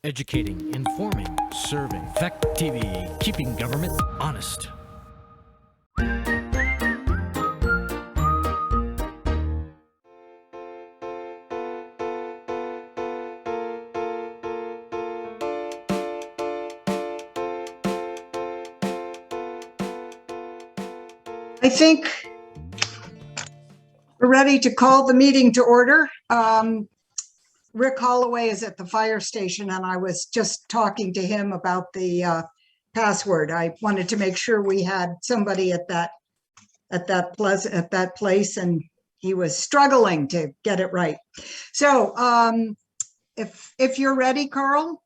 Educating, informing, serving. Fact TV, keeping government honest. I think we're ready to call the meeting to order. Rick Holloway is at the fire station, and I was just talking to him about the password. I wanted to make sure we had somebody at that place, and he was struggling to get it right. So if you're ready, Carl.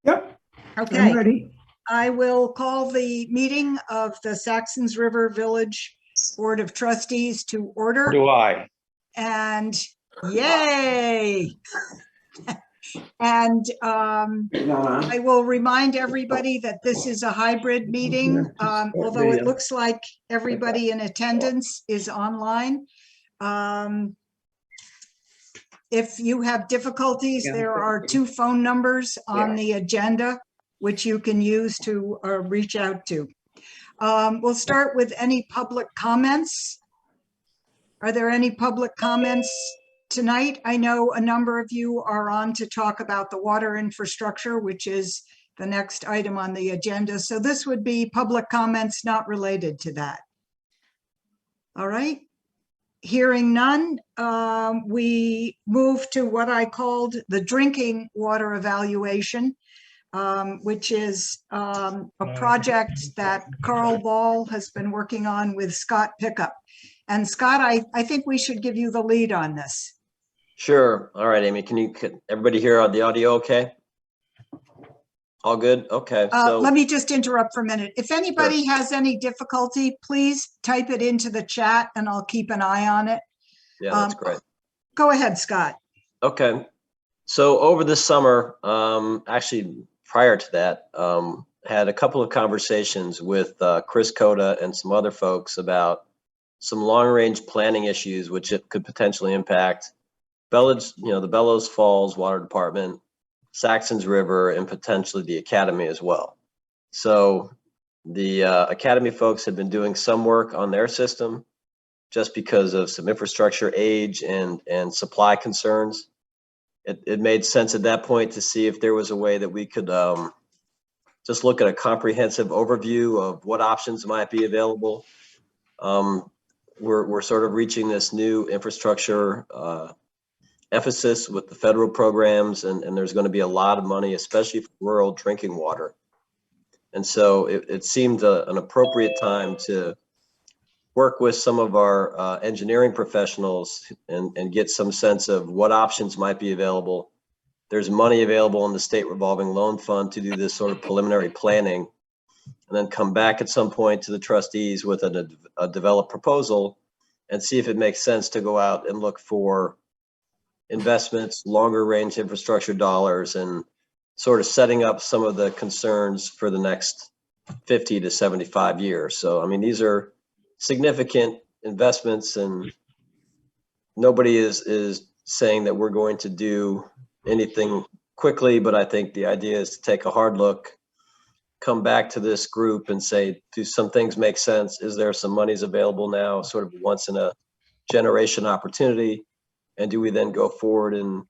Yep. Okay. I'm ready. I will call the meeting of the Saxtons River Village Board of Trustees to order. Do I? And yay! And I will remind everybody that this is a hybrid meeting, although it looks like everybody in attendance is online. If you have difficulties, there are 2 phone numbers on the agenda, which you can use to reach out to. We'll start with any public comments. Are there any public comments tonight? I know a number of you are on to talk about the water infrastructure, which is the next item on the agenda. So this would be public comments not related to that. All right. Hearing none, we move to what I called the drinking water evaluation, which is a project that Carl Ball has been working on with Scott Pickup. And Scott, I think we should give you the lead on this. Sure. All right, Amy, can everybody hear the audio okay? All good? Okay. So let me just interrupt for a minute. If anybody has any difficulty, please type it into the chat and I'll keep an eye on it. Yeah, that's great. Go ahead, Scott. Okay. So over the summer, actually prior to that, had a couple of conversations with Chris Coda and some other folks about some long-range planning issues, which it could potentially impact the Bellows Falls Water Department, Saxtons River, and potentially the Academy as well. So the Academy folks had been doing some work on their system just because of some infrastructure age and supply concerns. It made sense at that point to see if there was a way that we could just look at a comprehensive overview of what options might be available. We're sort of reaching this new infrastructure emphasis with the federal programs, and there's going to be a lot of money, especially for rural drinking water. And so it seemed an appropriate time to work with some of our engineering professionals and get some sense of what options might be available. There's money available in the state revolving loan fund to do this sort of preliminary planning, and then come back at some point to the trustees with a developed proposal and see if it makes sense to go out and look for investments, longer range infrastructure dollars, and sort of setting up some of the concerns for the next 50 to 75 years. So, I mean, these are significant investments, and nobody is saying that we're going to do anything quickly, but I think the idea is to take a hard look, come back to this group and say, do some things make sense? Is there some monies available now, sort of once in a generation opportunity? And do we then go forward and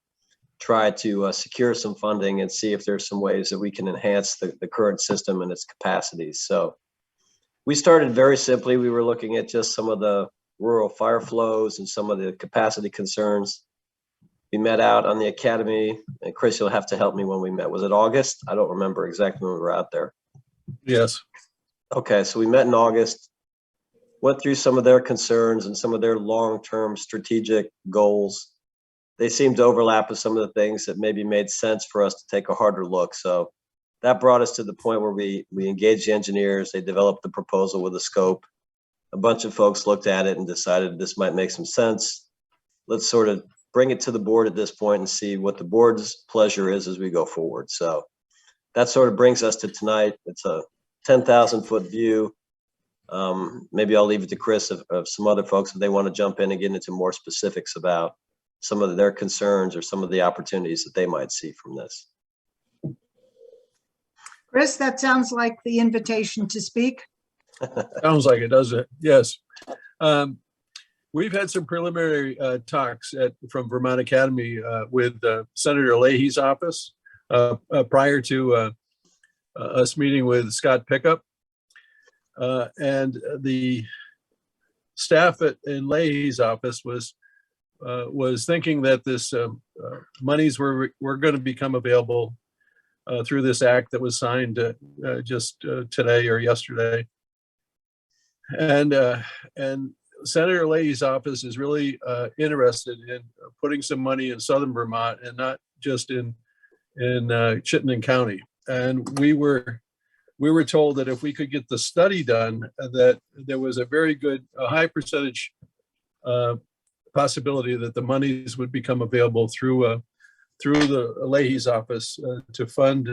try to secure some funding and see if there's some ways that we can enhance the current system and its capacities? So we started very simply. We were looking at just some of the rural fire flows and some of the capacity concerns. We met out on the Academy, and Chris, you'll have to help me when we met. Was it August? I don't remember exactly when we were out there. Yes. Okay, so we met in August, went through some of their concerns and some of their long-term strategic goals. They seemed to overlap with some of the things that maybe made sense for us to take a harder look. So that brought us to the point where we engaged the engineers. They developed the proposal with a scope. A bunch of folks looked at it and decided this might make some sense. Let's sort of bring it to the board at this point and see what the board's pleasure is as we go forward. So that sort of brings us to tonight. It's a 10,000-foot view. Maybe I'll leave it to Chris of some other folks if they want to jump in and get into more specifics about some of their concerns or some of the opportunities that they might see from this. Chris, that sounds like the invitation to speak. Sounds like it, does it? Yes. We've had some preliminary talks from Vermont Academy with Senator Leahy's office prior to us meeting with Scott Pickup. And the staff in Leahy's office was thinking that this monies were going to become available through this act that was signed just today or yesterday. And Senator Leahy's office is really interested in putting some money in southern Vermont and not just in Chittenden County. And we were told that if we could get the study done, that there was a very good, high percentage possibility that the monies would become available through the Leahy's office to fund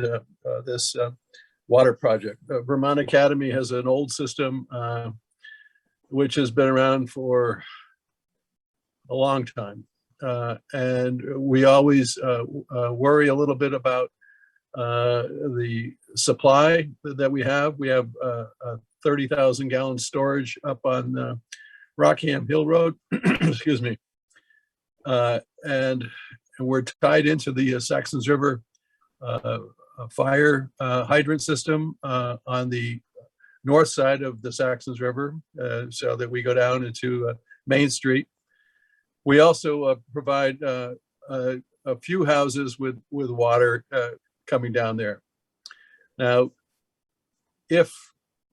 this water project. Vermont Academy has an old system which has been around for a long time. And we always worry a little bit about the supply that we have. We have a 30,000 gallon storage up on Rockham Hill Road, excuse me. And we're tied into the Saxtons River fire hydrant system on the north side of the Saxtons River, so that we go down into Main Street. We also provide a few houses with water coming down there. Now, if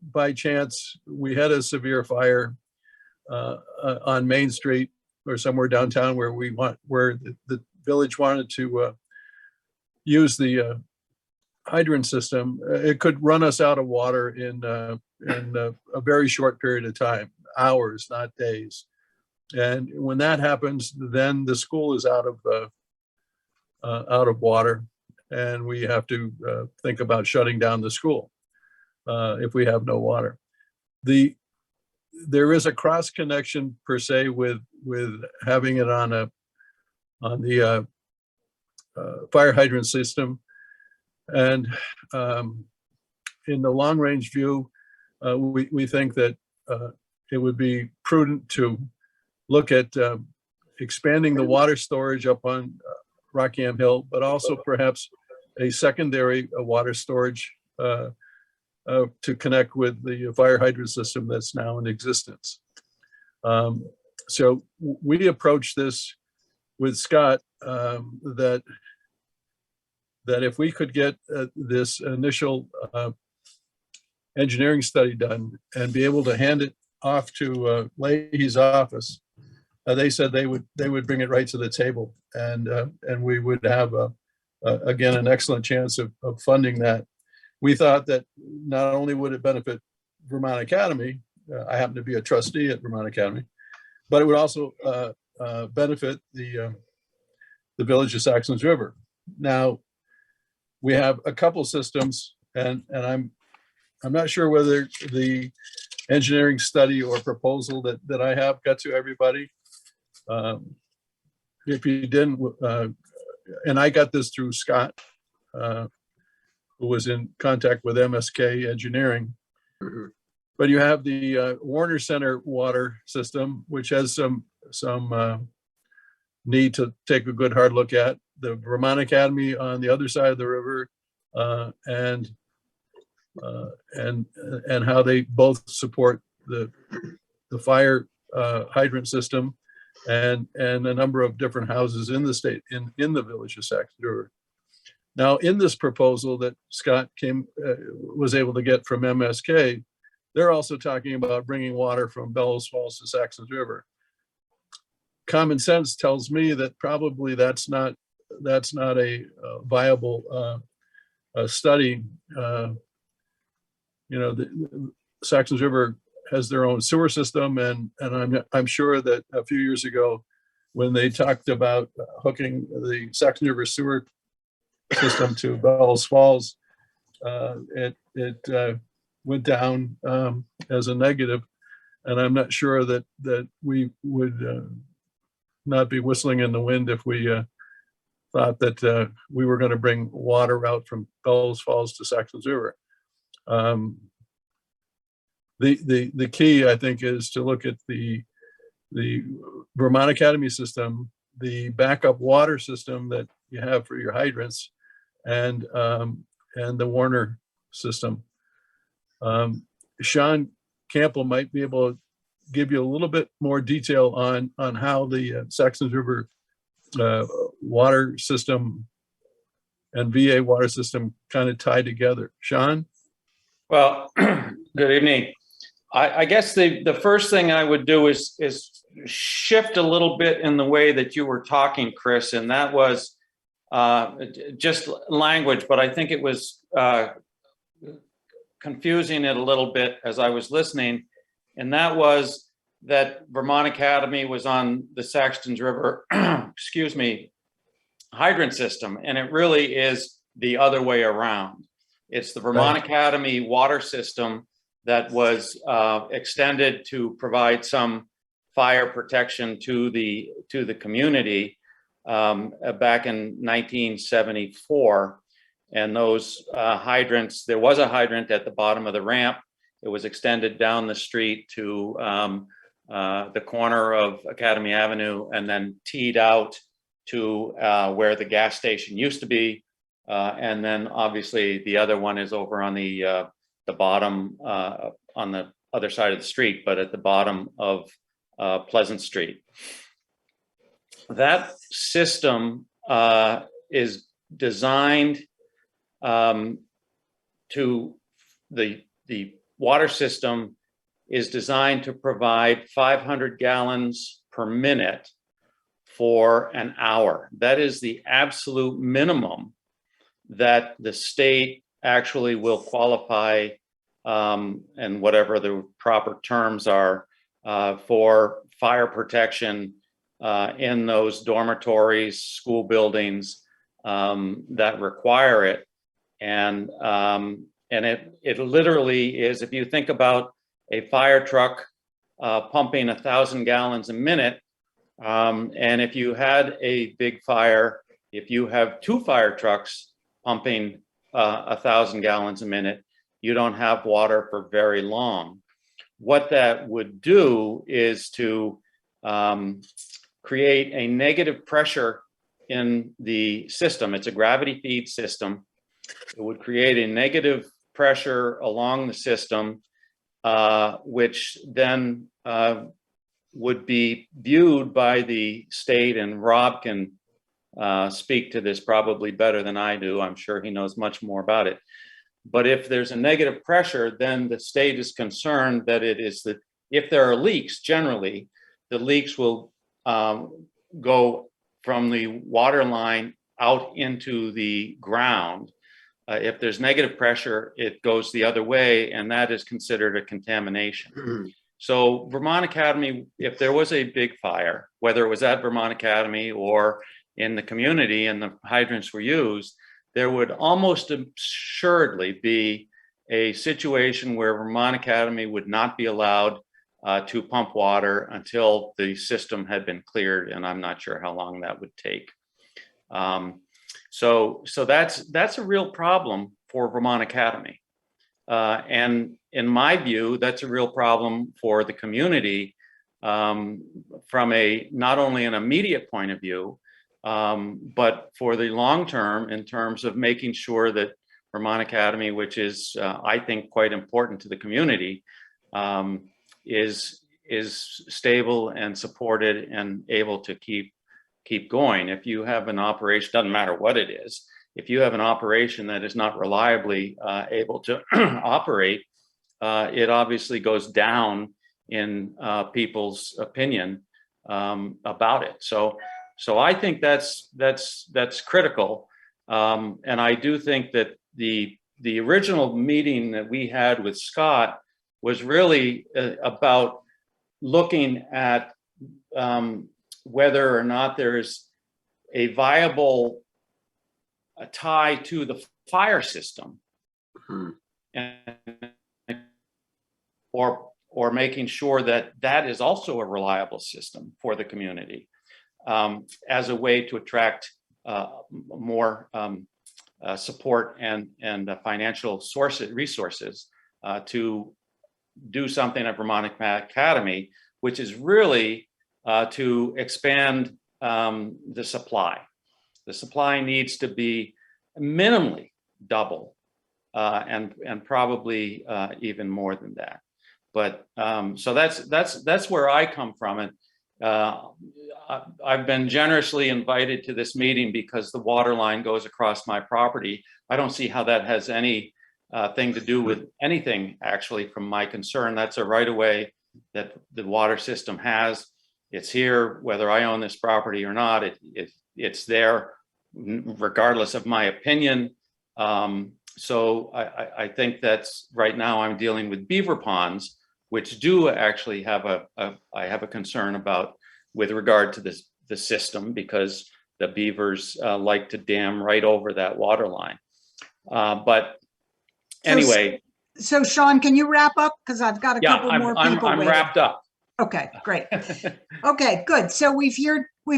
by chance we had a severe fire on Main Street or somewhere downtown where the village wanted to use the hydrant system, it could run us out of water in a very short period of time, hours, not days. And when that happens, then the school is out of water, and we have to think about shutting down the school if we have no water. There is a cross connection per se with having it on the fire hydrant system. And in the long range view, we think that it would be prudent to look at expanding the water storage up on Rockham Hill, but also perhaps a secondary water storage to connect with the fire hydrant system that's now in existence. So we approached this with Scott that if we could get this initial engineering study done and be able to hand it off to Leahy's office, they said they would bring it right to the table, and we would have again an excellent chance of funding that. We thought that not only would it benefit Vermont Academy, I happen to be a trustee at Vermont Academy, but it would also benefit the village of Saxtons River. Now, we have a couple systems, and I'm not sure whether the engineering study or proposal that I have got to everybody. If you didn't, and I got this through Scott, who was in contact with MSK Engineering. Mm-hmm. But you have the Warner Center water system, which has some need to take a good hard look at. The Vermont Academy on the other side of the river, and how they both support the fire hydrant system and a number of different houses in the state, in the village of Saxtons River. Now, in this proposal that Scott was able to get from MSK, they're also talking about bringing water from Bellows Falls to Saxtons River. Common sense tells me that probably that's not a viable study. The Saxtons River has their own sewer system, and I'm sure that a few years ago, when they talked about hooking the Saxtons River sewer system to Bellows Falls, it went down as a negative, and I'm not sure that we would not be whistling in the wind if we thought that we were going to bring water out from Bellows Falls to Saxtons River. The key, I think, is to look at the Vermont Academy system, the backup water system that you have for your hydrants, and the Warner system. Sean Campbell might be able to give you a little bit more detail on how the Saxtons River water system and VA water system kind of tie together. Sean? Well, good evening. I guess the first thing I would do is shift a little bit in the way that you were talking, Chris, and that was just language, but I think it was confusing it a little bit as I was listening, and that was that Vermont Academy was on the Saxtons River, excuse me, hydrant system, and it really is the other way around. It's the Vermont Academy water system that was extended to provide some fire protection to the community back in 1974. And those hydrants, there was a hydrant at the bottom of the ramp. It was extended down the street to the corner of Academy Avenue and then teed out to where the gas station used to be. And then obviously the other one is over on the bottom, on the other side of the street, but at the bottom of Pleasant Street. That system is designed to, the water system is designed to provide 500 gallons per minute for an hour. That is the absolute minimum that the state actually will qualify, and whatever the proper terms are, for fire protection in those dormitories, school buildings that require it. And it literally is, if you think about a fire truck pumping 1,000 gallons a minute, and if you had a big fire, if you have 2 fire trucks pumping 1,000 gallons a minute, you don't have water for very long. What that would do is to create a negative pressure in the system. It's a gravity feed system. It would create a negative pressure along the system, which then would be viewed by the state, and Rob can speak to this probably better than I do. I'm sure he knows much more about it. But if there's a negative pressure, then the state is concerned that it is that if there are leaks, generally, the leaks will go from the water line out into the ground. If there's negative pressure, it goes the other way, and that is considered a contamination. So Vermont Academy, if there was a big fire, whether it was at Vermont Academy or in the community and the hydrants were used, there would almost assuredly be a situation where Vermont Academy would not be allowed to pump water until the system had been cleared, and I'm not sure how long that would take. So that's a real problem for Vermont Academy. And in my view, that's a real problem for the community from a not only an immediate point of view, but for the long term, in terms of making sure that Vermont Academy, which is I think quite important to the community, is stable and supported and able to keep going. If you have an operation, doesn't matter what it is, if you have an operation that is not reliably able to operate, it obviously goes down in people's opinion about it. So I think that's critical, and I do think that the original meeting that we had with Scott was really about looking at whether or not there is a viable tie to the fire system, or making sure that that is also a reliable system for the community, as a way to attract more support and financial resources to do something at Vermont Academy, which is really to expand the supply. The supply needs to be minimally double, and probably even more than that. But so that's where I come from. And I've been generously invited to this meeting because the water line goes across my property. I don't see how that has any thing to do with anything actually from my concern. That's a right of way that the water system has. It's here, whether I own this property or not, it's there regardless of my opinion. So I think that's right now I'm dealing with beaver ponds, which do actually have I have a concern about with regard to the system, because the beavers like to dam right over that water line. But anyway. So Sean, can you wrap up? Because I've got a couple more people I'm waiting. wrapped up. Okay, great. Okay, good. So we've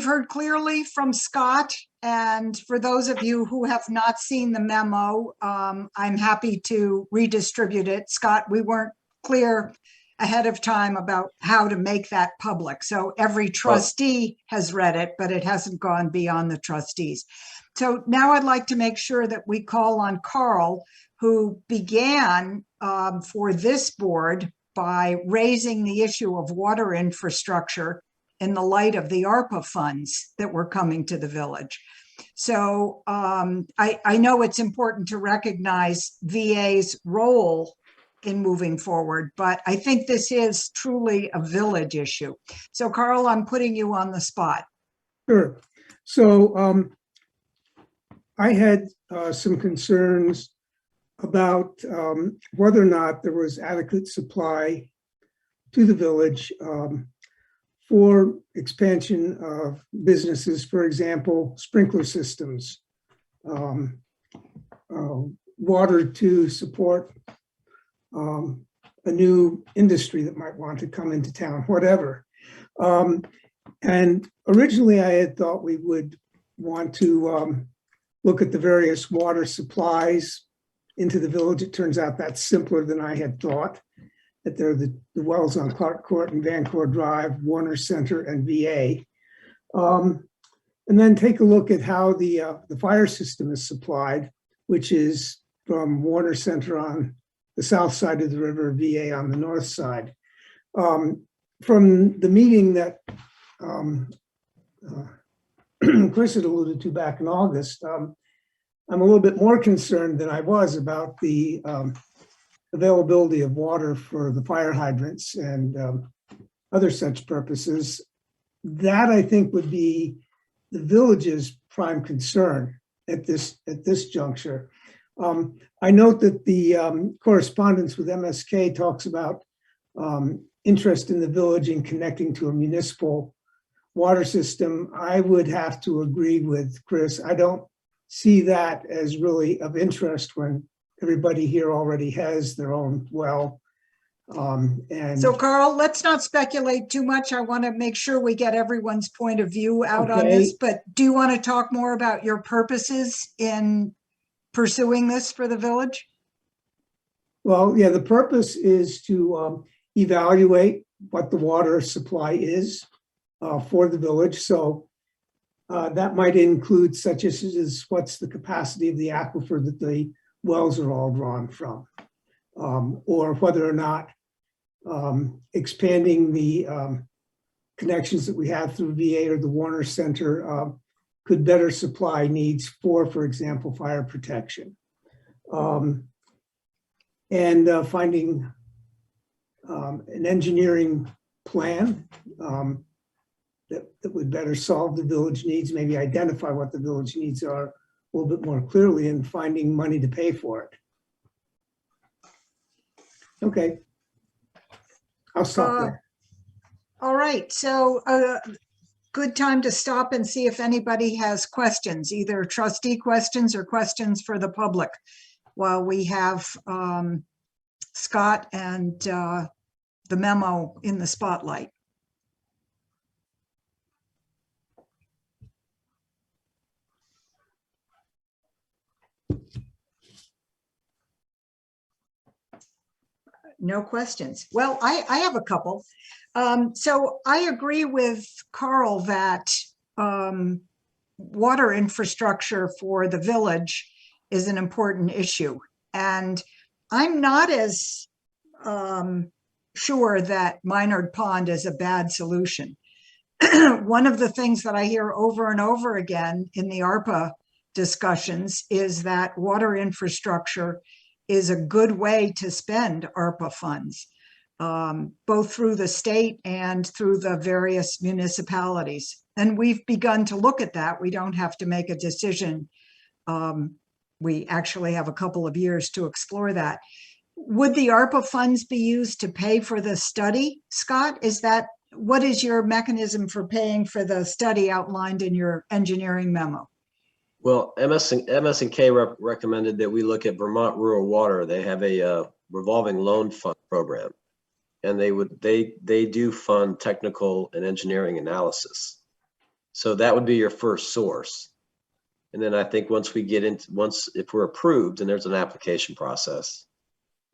heard clearly from Scott. And for those of you who have not seen the memo, I'm happy to redistribute it. Scott, we weren't clear ahead of time about how to make that public. So every trustee has read it, but it hasn't gone beyond the trustees. So now I'd like to make sure that we call on Carl, who began for this board by raising the issue of water infrastructure in the light of the ARPA funds that were coming to the village. So I know it's important to recognize VA's role in moving forward, but I think this is truly a village issue. So Carl, I'm putting you on the spot. Sure. So I had some concerns about whether or not there was adequate supply to the village for expansion of businesses, for example, sprinkler systems, water to support a new industry that might want to come into town, whatever. And originally I had thought we would want to look at the various water supplies into the village. It turns out that's simpler than I had thought, that there are the wells on Clark Court and Vancourt Drive, Warner Center, and VA. And then take a look at how the fire system is supplied, which is from Warner Center on the south side of the river, VA on the north side. From the meeting that Chris had alluded to back in August, I'm a little bit more concerned than I was about the availability of water for the fire hydrants and other such purposes. That I think would be the village's prime concern at this juncture. I note that the correspondence with MSK talks about interest in the village in connecting to a municipal water system. I would have to agree with Chris. I don't see that as really of interest when everybody here already has their own well. And so Carl, let's not speculate too much. I want to make sure we get everyone's point of view out on this, but do you want to talk more about your purposes in pursuing this for the village? Well, yeah, the purpose is to evaluate what the water supply is for the village. So that might include such as what's the capacity of the aquifer that the wells are all drawn from, or whether or not expanding the connections that we have through VA or the Warner Center could better supply needs for example, fire protection. And finding an engineering plan that would better solve the village needs, maybe identify what the village needs are a little bit more clearly, and finding money to pay for it. Okay, I'll stop there. All right, so good time to stop and see if anybody has questions, either trustee questions or questions for the public, while we have Scott and the memo in the spotlight. No questions. Well, I have a couple. So I agree with Carl that water infrastructure for the village is an important issue. And I'm not as sure that Minard Pond is a bad solution. One of the things that I hear over and over again in the ARPA discussions is that water infrastructure is a good way to spend ARPA funds, both through the state and through the various municipalities. And we've begun to look at that. We don't have to make a decision. We actually have a couple of years to explore that. Would the ARPA funds be used to pay for the study, Scott? What is your mechanism for paying for the study outlined in your engineering memo? Well, MS&K recommended that we look at Vermont Rural Water. They have a revolving loan fund program, and they do fund technical and engineering analysis. So that would be your first source. And then I think once if we're approved, and there's an application process,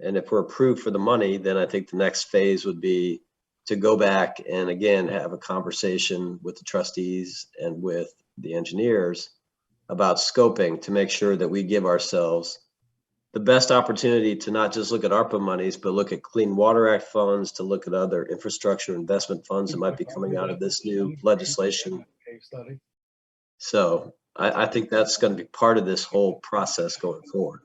and if we're approved for the money, then I think the next phase would be to go back and again have a conversation with the trustees and with the engineers about scoping to make sure that we give ourselves the best opportunity to not just look at ARPA monies, but look at Clean Water Act funds, to look at other infrastructure investment funds that might be coming out of this new legislation. So I think that's going to be part of this whole process going forward.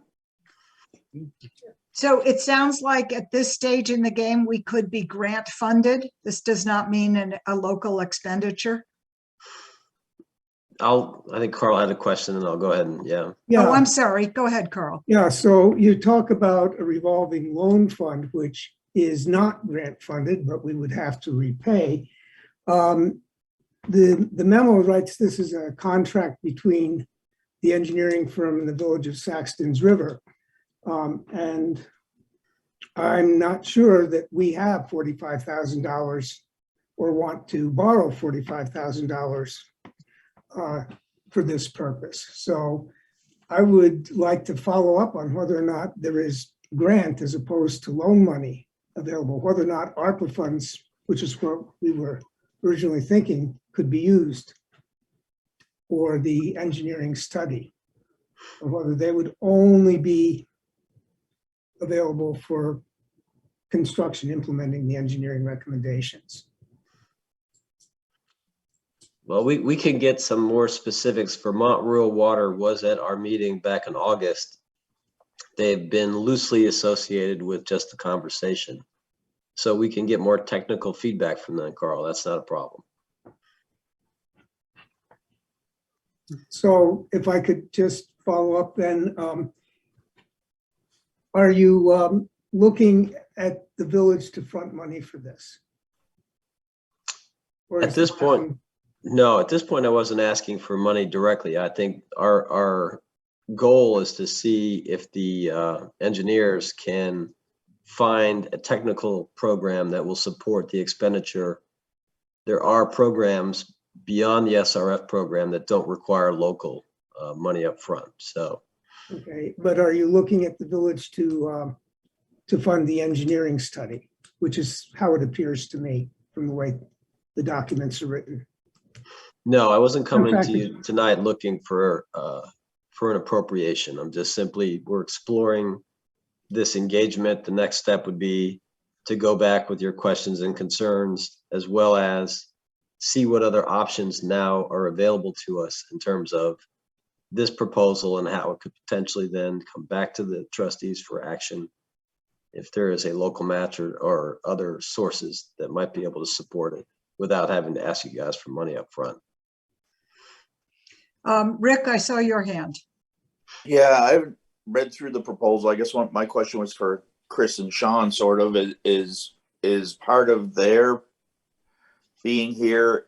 So it sounds like at this stage in the game, we could be grant funded. This does not mean a local expenditure. I think Carl had a question, and I'll go ahead and Oh, I'm sorry. Go ahead, Carl. Yeah, so you talk about a revolving loan fund, which is not grant funded, but we would have to repay. The memo writes this is a contract between the engineering firm and the village of Saxtons River. And I'm not sure that we have $45,000 or want to borrow $45,000 for this purpose. So I would like to follow up on whether or not there is grant as opposed to loan money available, whether or not ARPA funds, which is what we were originally thinking, could be used for the engineering study, or whether they would only be available for construction implementing the engineering recommendations. Well, we can get some more specifics. Vermont Rural Water was at our meeting back in August. They've been loosely associated with just the conversation. So we can get more technical feedback from them, Carl. That's not a problem. So if I could just follow up then, are you looking at the village to front money for this? Or at this point, no, at this point, I wasn't asking for money directly. I think our goal is to see if the engineers can find a technical program that will support the expenditure. There are programs beyond the SRF program that don't require local money up front. So, okay, but are you looking at the village to fund the engineering study, which is how it appears to me from the way the documents are written? No, I wasn't coming to you tonight looking for an appropriation. I'm just simply, we're exploring this engagement. The next step would be to go back with your questions and concerns, as well as see what other options now are available to us in terms of this proposal and how it could potentially then come back to the trustees for action if there is a local match or other sources that might be able to support it without having to ask you guys for money up front. Rick, I saw your hand. Yeah, I read through the proposal. I guess my question was for Chris and Sean, sort of, is part of their being here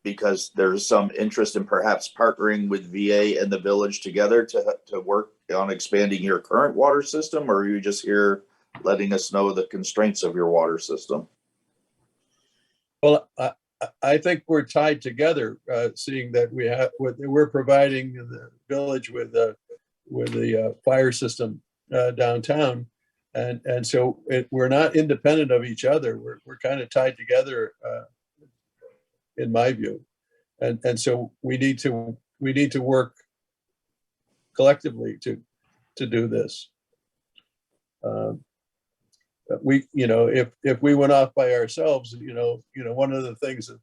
because there's some interest in perhaps partnering with VA and the village together to work on expanding your current water system, or are you just here letting us know the constraints of your water system? Well, I think we're tied together, seeing that we're providing the village with fire system downtown. And so we're not independent of each other. We're kind of tied together, in my view. And so we need to work collectively to do this. If we went off by ourselves, one of the things that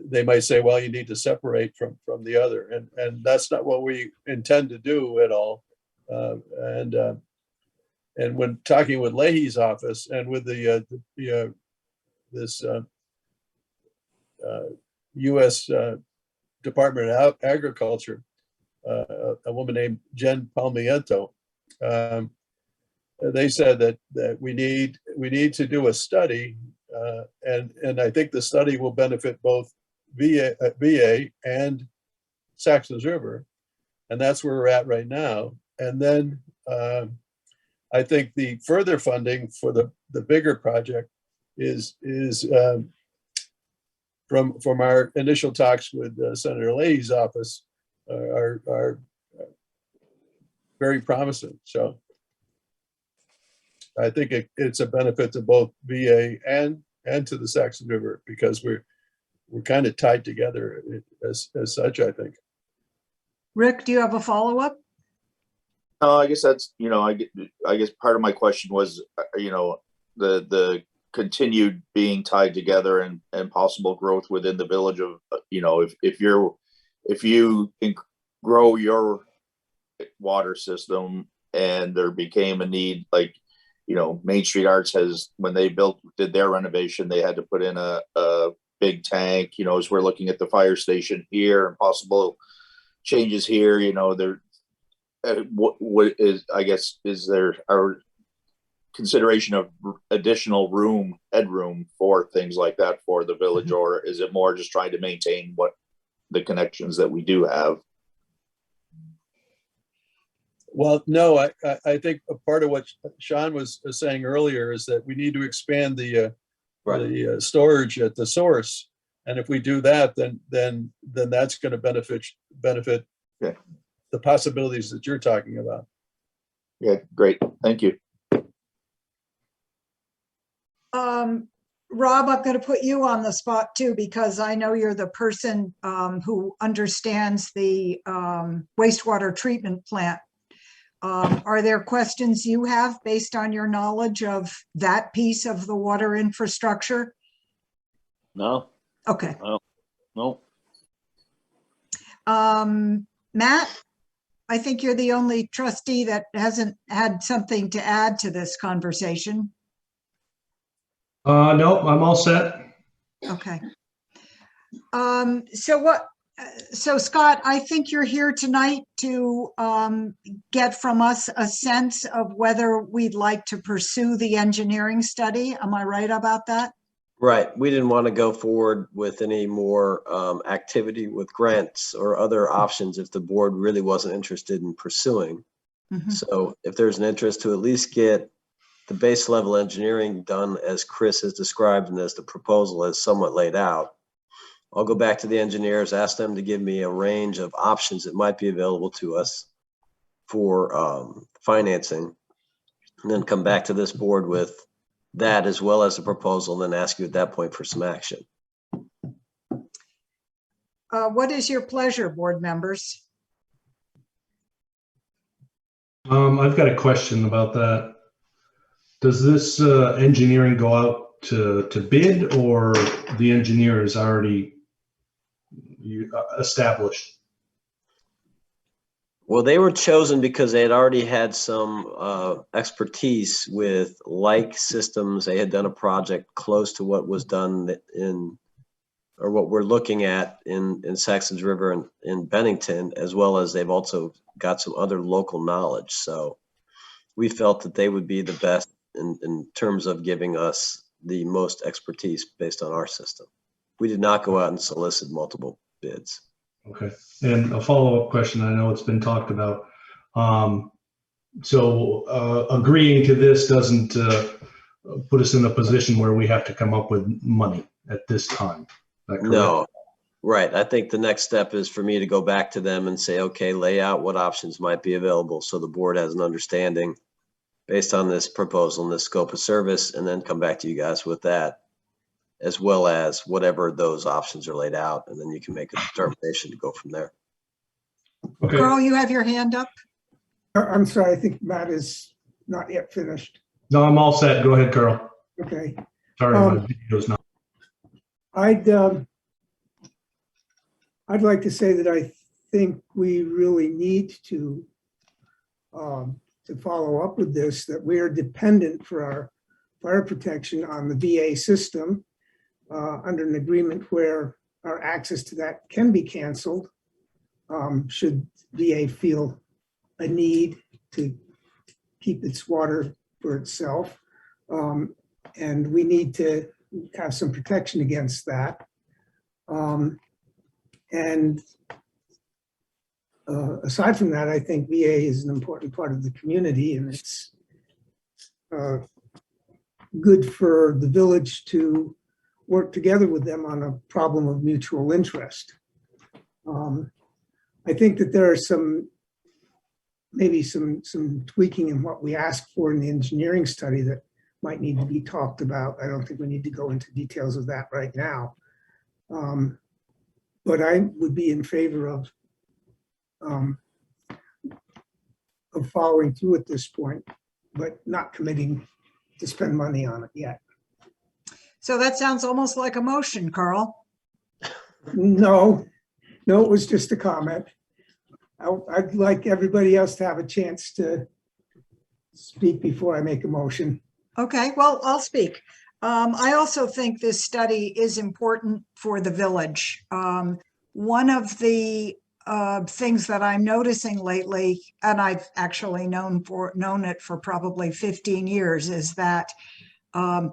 they might say, well, you need to separate from the other, and that's not what we intend to do at all. And when talking with Leahy's office and with this U.S. Department of Agriculture, a woman named Jen Palmiento, they said that we need to do a study, and I think the study will benefit both VA and Saxtons River, and that's where we're at right now. And then I think the further funding for the bigger project is from our initial talks with Senator Leahy's office are very promising. So I think it's a benefit to both VA and to the Saxon River, because we're kind of tied together as such, I think. Rick, do you have a follow-up? I guess that's, I guess part of my question was, the continued being tied together and possible growth within the village of, if you can grow your water system and there became a need, like, Main Street Arts has, when they did their renovation, they had to put in a big tank, as we're looking at the fire station here and possible changes here, there, what is, I guess, is there our consideration of additional headroom for things like that for the village, or is it more just trying to maintain what the connections that we do have? Well, no, I think a part of what Sean was saying earlier is that we need to expand the storage at the source, and if we do that, then that's going to benefit okay. The possibilities that you're talking about. Yeah, great, thank you. Rob, I'm going to put you on the spot too, because I know you're the person who understands the wastewater treatment plant. Are there questions you have based on your knowledge of that piece of the water infrastructure? No. Okay. No. Matt, I think you're the only trustee that hasn't had something to add to this conversation. No, I'm all set. Okay. So Scott, I think you're here tonight to get from us a sense of whether we'd like to pursue the engineering study. Am I right about that? Right. We didn't want to go forward with any more activity with grants or other options if the board really wasn't interested in pursuing. Mm-hmm. So if there's an interest to at least get the base level engineering done as Chris has described and as the proposal is somewhat laid out, I'll go back to the engineers, ask them to give me a range of options that might be available to us for financing, and then come back to this board with that as well as the proposal, and then ask you at that point for some action. What is your pleasure, board members? I've got a question about that. Does this engineering go out to bid, or the engineer is already established? Well, they were chosen because they had already had some expertise with like systems. They had done a project close to what was done or what we're looking at in Saxtons River and in Bennington, as well as they've also got some other local knowledge. So we felt that they would be the best in terms of giving us the most expertise based on our system. We did not go out and solicit multiple bids. Okay. And a follow-up question, I know it's been talked about. So agreeing to this doesn't put us in a position where we have to come up with money at this time. Is that correct? No, Right. I think the next step is for me to go back to them and say, okay, lay out what options might be available so the board has an understanding based on this proposal and this scope of service, and then come back to you guys with that, as well as whatever those options are laid out, and then you can make a determination to go from there. Okay. Carl, you have your hand up? I'm sorry, I think Matt is not yet finished. No, I'm all set. Go ahead, Carl. Okay. Sorry, my video's not. I'd like to say that I think we really need to follow up with this, that we are dependent for our fire protection on the VA system under an agreement where our access to that can be canceled should VA feel a need to keep its water for itself. And we need to have some protection against that. And aside from that, I think VA is an important part of the community, and it's good for the village to work together with them on a problem of mutual interest. I think that there are maybe some tweaking in what we asked for in the engineering study that might need to be talked about. I don't think we need to go into details of that right now. But I would be in favor of following through at this point, but not committing to spend money on it yet. So that sounds almost like a motion, Carl. No, it was just a comment. I'd like everybody else to have a chance to speak before I make a motion. Okay, well, I'll speak. I also think this study is important for the village. One of the things that I'm noticing lately, and I've actually known it for probably 15 years, is that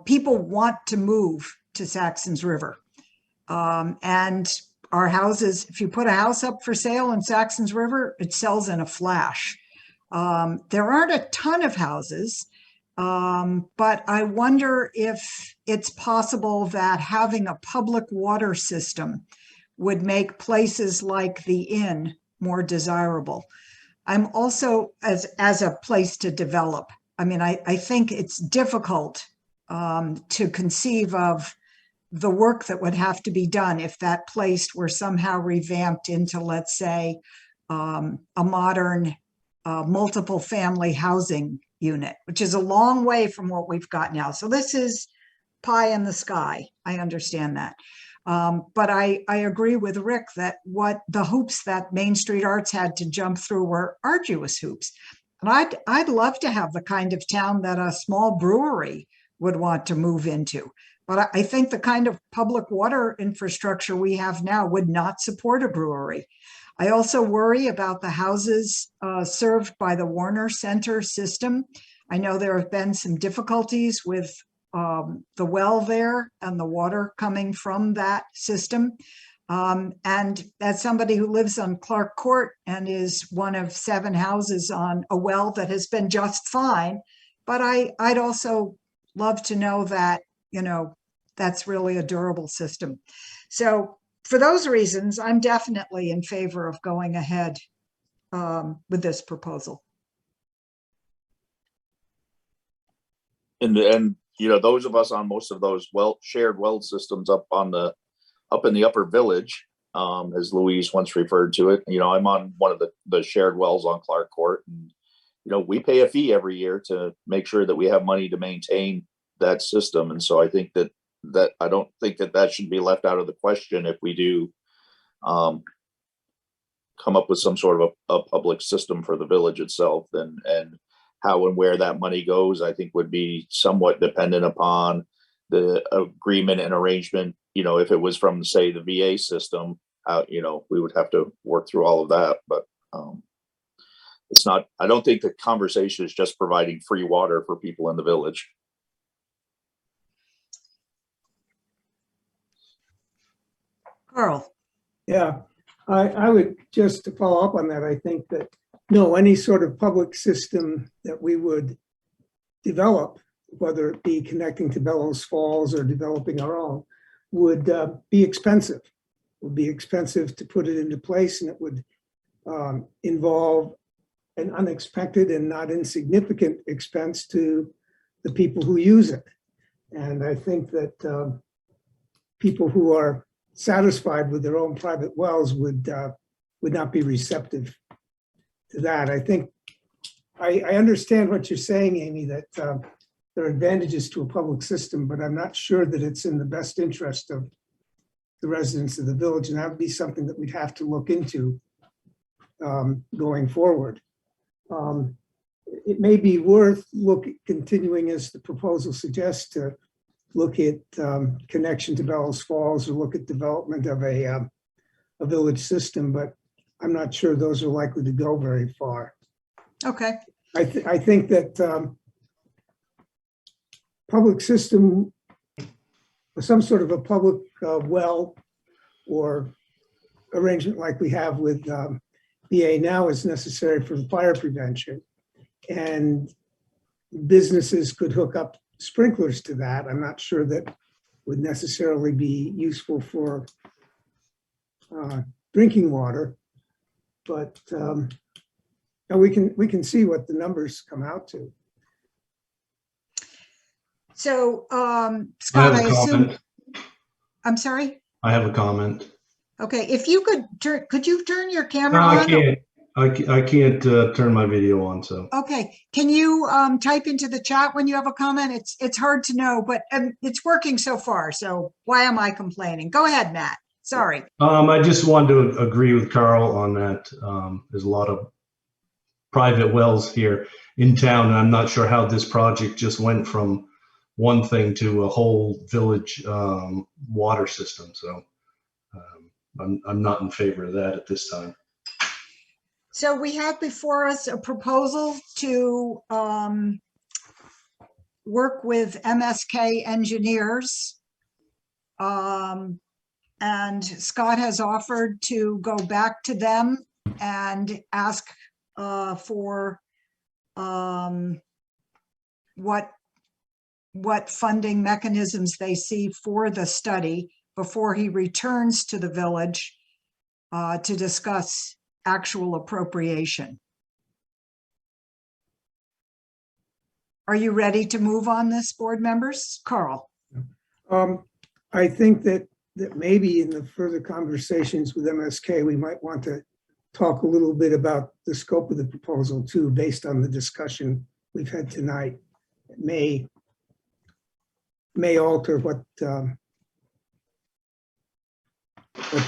people want to move to Saxtons River. And our houses, if you put a house up for sale in Saxtons River, it sells in a flash. There aren't a ton of houses. But I wonder if it's possible that having a public water system would make places like the inn more desirable. I'm also as a place to develop. I mean, I think it's difficult to conceive of the work that would have to be done if that place were somehow revamped into, let's say, a modern multiple family housing unit, which is a long way from what we've got now. So this is pie in the sky. I understand that. But I agree with Rick that what the hoops that Main Street Arts had to jump through were arduous hoops. And I'd love to have the kind of town that a small brewery would want to move into. But I think the kind of public water infrastructure we have now would not support a brewery. I also worry about the houses served by the Warner Center system. I know there have been some difficulties with the well there and the water coming from that system. And as somebody who lives on Clark Court and is one of 7 houses on a well that has been just fine, but I'd also love to know that, you know, that's really a durable system. So for those reasons, I'm definitely in favor of going ahead with this proposal. And you know, those of us on most of those shared well systems up in the upper village, as Louise once referred to it, you know, I'm on one of the shared wells on Clark Court, and you know, we pay a fee every year to make sure that we have money to maintain that system. And so I think that I don't think that should be left out of the question if we do come up with some sort of a public system for the village itself. And how and where that money goes, I think would be somewhat dependent upon the agreement and arrangement. You know, if it was from, say, the VA system, you know, we would have to work through all of that. But it's not, I don't think the conversation is just providing free water for people in the village. Carl. Yeah, I would just to follow up on that, I think that no, any sort of public system that we would develop, whether it be connecting to Bellows Falls or developing our own, would be expensive. would be expensive to put it into place, and it would involve an unexpected and not insignificant expense to the people who use it. And I think that people who are satisfied with their own private wells would not be receptive to that. I think I understand what you're saying, Amy, that there are advantages to a public system, but I'm not sure that it's in the best interest of the residents of the village, and that would be something that we'd have to look into going forward. It may be worth continuing, as the proposal suggests, to look at connection to Bellows Falls or look at development of a village system, but I'm not sure those are likely to go very far. Okay. I think that public system, some sort of a public well or arrangement like we have with BA now is necessary for fire prevention. And businesses could hook up sprinklers to that. I'm not sure that would necessarily be useful for drinking water, but we can see what the numbers come out to. So, Scott, I assume, comment. I'm sorry? I have a comment. Okay, if you could you turn your camera No, on? I can't. I can't turn my video on, so. Okay, can you type into the chat when you have a comment? It's hard to know, but it's working so far, so why am I complaining? Go ahead, Matt. Sorry. I just wanted to agree with Carl on that. There's a lot of private wells here in town, and I'm not sure how this project just went from one thing to a whole village water system. So I'm not in favor of that at this time. So we have before us a proposal to work with MSK engineers. And Scott has offered to go back to them and ask for what funding mechanisms they see for the study before he returns to the village to discuss actual appropriation. Are you ready to move on this, board members? Carl? I think that maybe in the further conversations with MSK, we might want to talk a little bit about the scope of the proposal too, based on the discussion we've had tonight. It may alter what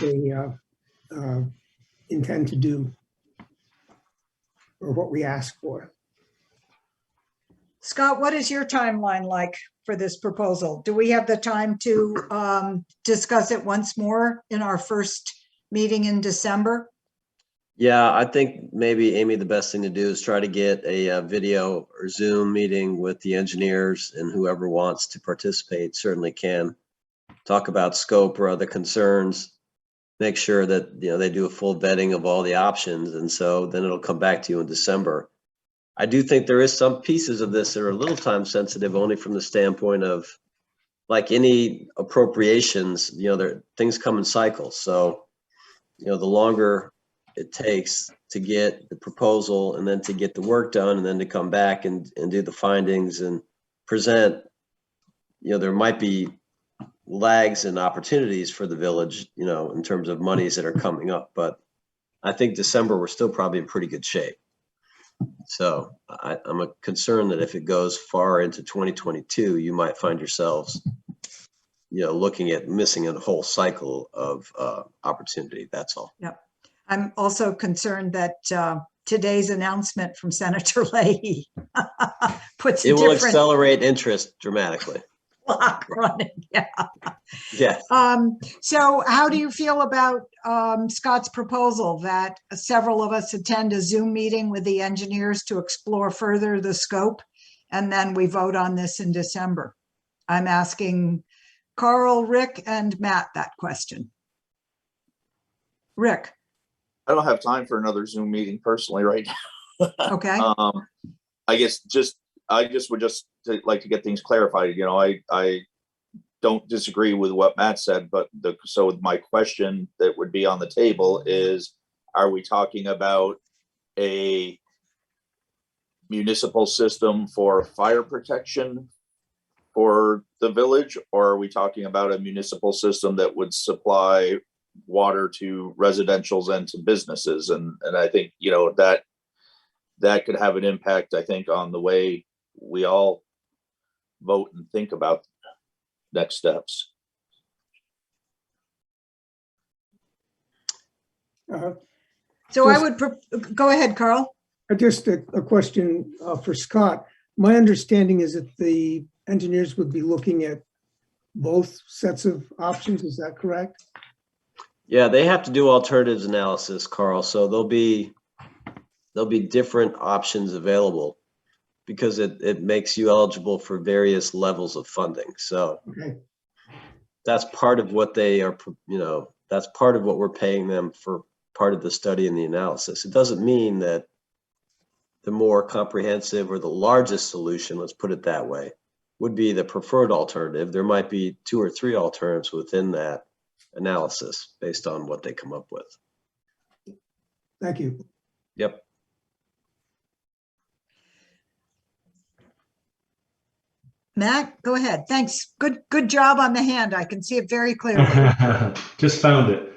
they intend to do or what we ask for. Scott, what is your timeline like for this proposal? Do we have the time to discuss it once more in our first meeting in December? Yeah, I think maybe, Amy, the best thing to do is try to get a video or Zoom meeting with the engineers, and whoever wants to participate certainly can talk about scope or other concerns, make sure that they do a full vetting of all the options. And so then it'll come back to you in December. I do think there is some pieces of this that are a little time sensitive, only from the standpoint of, like any appropriations, things come in cycles. So, the longer it takes to get the proposal and then to get the work done and then to come back and do the findings and present, there might be lags and opportunities for the village, in terms of monies that are coming up. But I think December, we're still probably in pretty good shape. So I'm concerned that if it goes far into 2022, you might find yourselves, looking at missing a whole cycle of opportunity. That's all. Yep. I'm also concerned that today's announcement from Senator Leahy puts it will accelerate interest dramatically. Clock running. Yeah. Yeah. So how do you feel about Scott's proposal that several of us attend a Zoom meeting with the engineers to explore further the scope, and then we vote on this in December? I'm asking Carl, Rick, and Matt that question. Rick? I don't have time for another Zoom meeting personally right now. Okay. I just would like to get things clarified. I don't disagree with what Matt said, but so my question that would be on the table is, are we talking about a municipal system for fire protection for the village, or are we talking about a municipal system that would supply water to residentials and to businesses? And I think, you know, that could have an impact, I think, on the way we all vote and think about next steps. So I would, go ahead, Carl. Just a question for Scott. My understanding is that the engineers would be looking at both sets of options. Is that correct? Yeah, they have to do alternatives analysis, Carl. So there'll be different options available because it makes you eligible for various levels of funding. So Okay. that's part of what they are, you know, that's part of what we're paying them for, part of the study and the analysis. It doesn't mean that the more comprehensive or the largest solution, let's put it that way, would be the preferred alternative. There might be 2 or 3 alternatives within that analysis based on what they come up with. Thank you. Yep. Matt, go ahead. Thanks. Good job on the hand. I can see it very clearly. Just found it.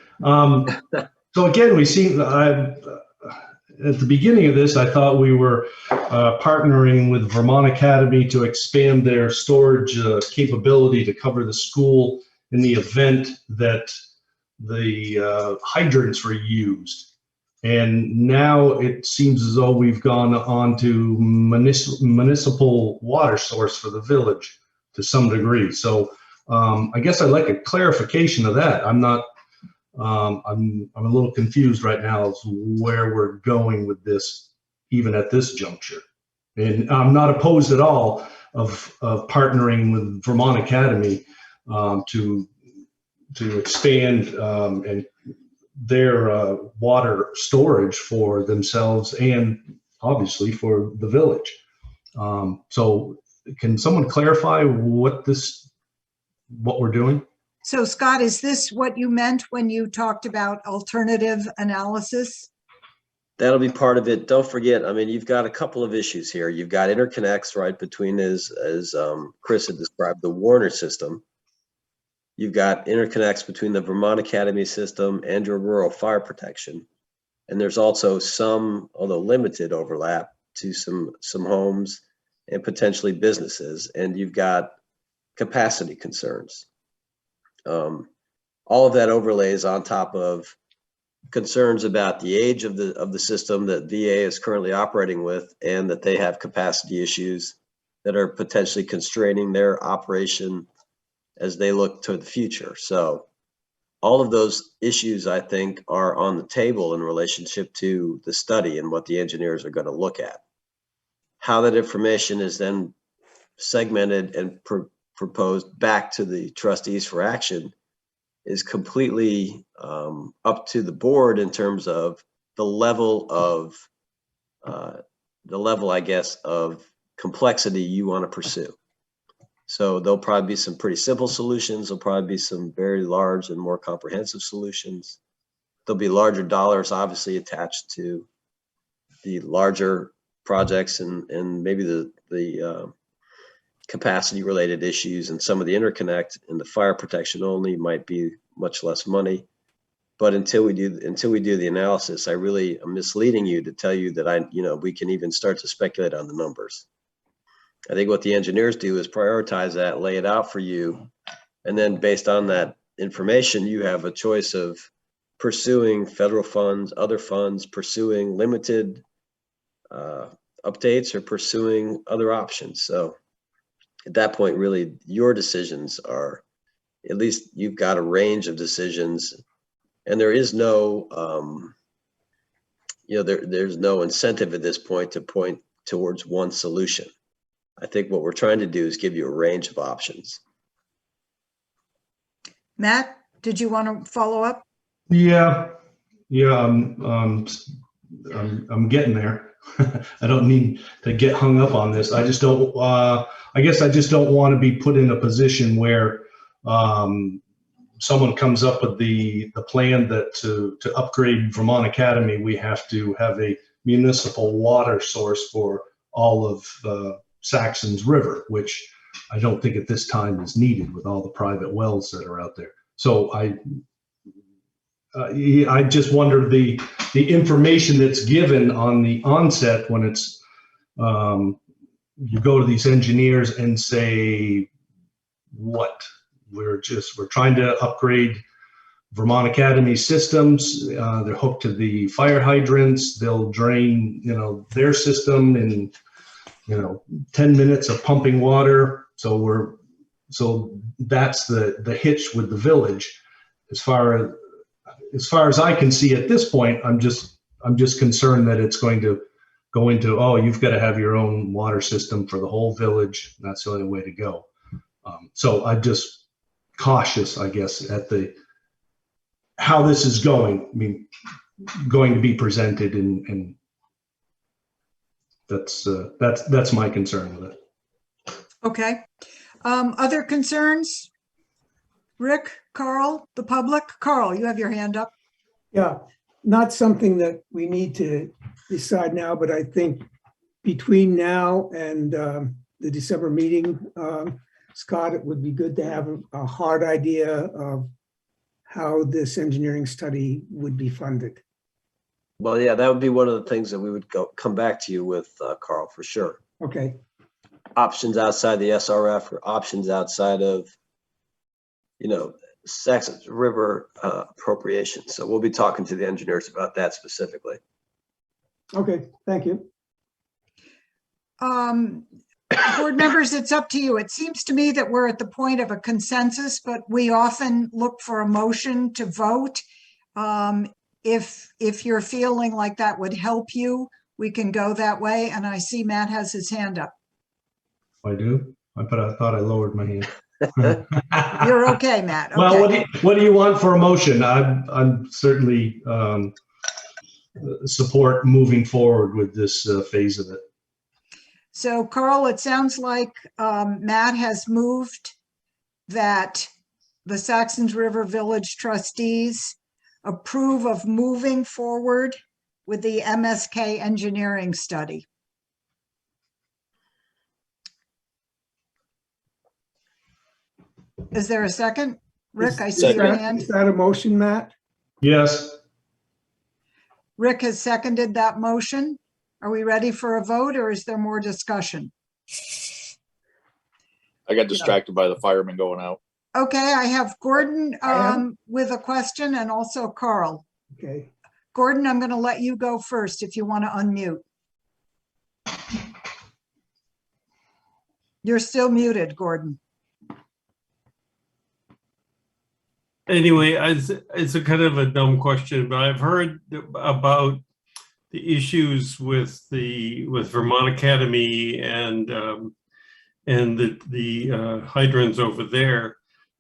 So again, we see, at the beginning of this, I thought we were partnering with Vermont Academy to expand their storage capability to cover the school in the event that the hydrants were used. And now it seems as though we've gone on to municipal water source for the village to some degree. So I guess I'd like a clarification of that. I'm not, I'm a little confused right now as to where we're going with this, even at this juncture. And I'm not opposed at all of partnering with Vermont Academy to expand and their water storage for themselves and obviously for the village. So can someone clarify what we're doing? So Scott, is this what you meant when you talked about alternative analysis? That'll be part of it. Don't forget, I mean, you've got a couple of issues here. You've got interconnects, right, between, as Chris had described, the Warner system. You've got interconnects between the Vermont Academy system and your rural fire protection. And there's also some, although limited, overlap to some homes and potentially businesses. And you've got capacity concerns. All of that overlays on top of concerns about the age of the system that VA is currently operating with, and that they have capacity issues that are potentially constraining their operation as they look to the future. So all of those issues, I think, are on the table in relationship to the study and what the engineers are going to look at. How that information is then segmented and proposed back to the trustees for action is completely up to the board in terms of the level, I guess, of complexity you want to pursue. So there'll probably be some pretty simple solutions. There'll probably be some very large and more comprehensive solutions. There'll be larger dollars obviously attached to the larger projects and maybe the capacity related issues, and some of the interconnect and the fire protection only might be much less money. But until we do the analysis, I really am misleading you to tell you that we can even start to speculate on the numbers. I think what the engineers do is prioritize that, lay it out for you, and then based on that information, you have a choice of pursuing federal funds, other funds, pursuing limited updates, or pursuing other options. So at that point, really, your decisions are, at least you've got a range of decisions, and there is no, there's no incentive at this point to point towards one solution. I think what we're trying to do is give you a range of options. Matt, did you want to follow up? Yeah, I'm getting there. I don't need to get hung up on this. I just don't. I guess I just don't want to be put in a position where someone comes up with the plan that to upgrade Vermont Academy, we have to have a municipal water source for all of Saxon's River, which I don't think at this time is needed with all the private wells that are out there. So I just wonder the information that's given on the onset when it's you go to these engineers and say, what? We're trying to upgrade Vermont Academy systems. They're hooked to the fire hydrants. They'll drain, their system in, 10 minutes of pumping water. So that's the hitch with the village. As far as I can see at this point, I'm just concerned that it's going to go into, oh, you've got to have your own water system for the whole village. That's the only way to go. So I'm just cautious, I guess, at how this is going. I mean, going to be presented, and that's my concern with it. Okay. Other concerns? Rick, Carl, the public? Carl, you have your hand up. Yeah, not something that we need to decide now, but I think between now and the December meeting, Scott, it would be good to have a hard idea of how this engineering study would be funded. Well, yeah, that would be one of the things that we would come back to you with, Carl, for sure. Okay. Options outside the SRF or options outside of, Saxon's River appropriation. So we'll be talking to the engineers about that specifically. Okay, thank you. Board members, it's up to you. It seems to me that we're at the point of a consensus, but we often look for a motion to vote. If you're feeling like that would help you, we can go that way. And I see Matt has his hand up. I do? I thought I lowered my hand. You're okay, Matt. Okay. Well, what do you want for a motion? I'm certainly support moving forward with this phase of it. So Carl, it sounds like Matt has moved that the Saxons River Village trustees approve of moving forward with the MSK engineering study. Is there a second? Rick, I see your hand. Is that a motion, Matt? Yes. Rick has seconded that motion. Are we ready for a vote, or is there more discussion? I got distracted by the fireman going out. Okay, I have Gordon with a question, and also Carl. Okay. Gordon, I'm going to let you go first if you want to unmute. You're still muted, Gordon. Anyway, it's a kind of a dumb question, but I've heard about the issues with Vermont Academy and the hydrants over there.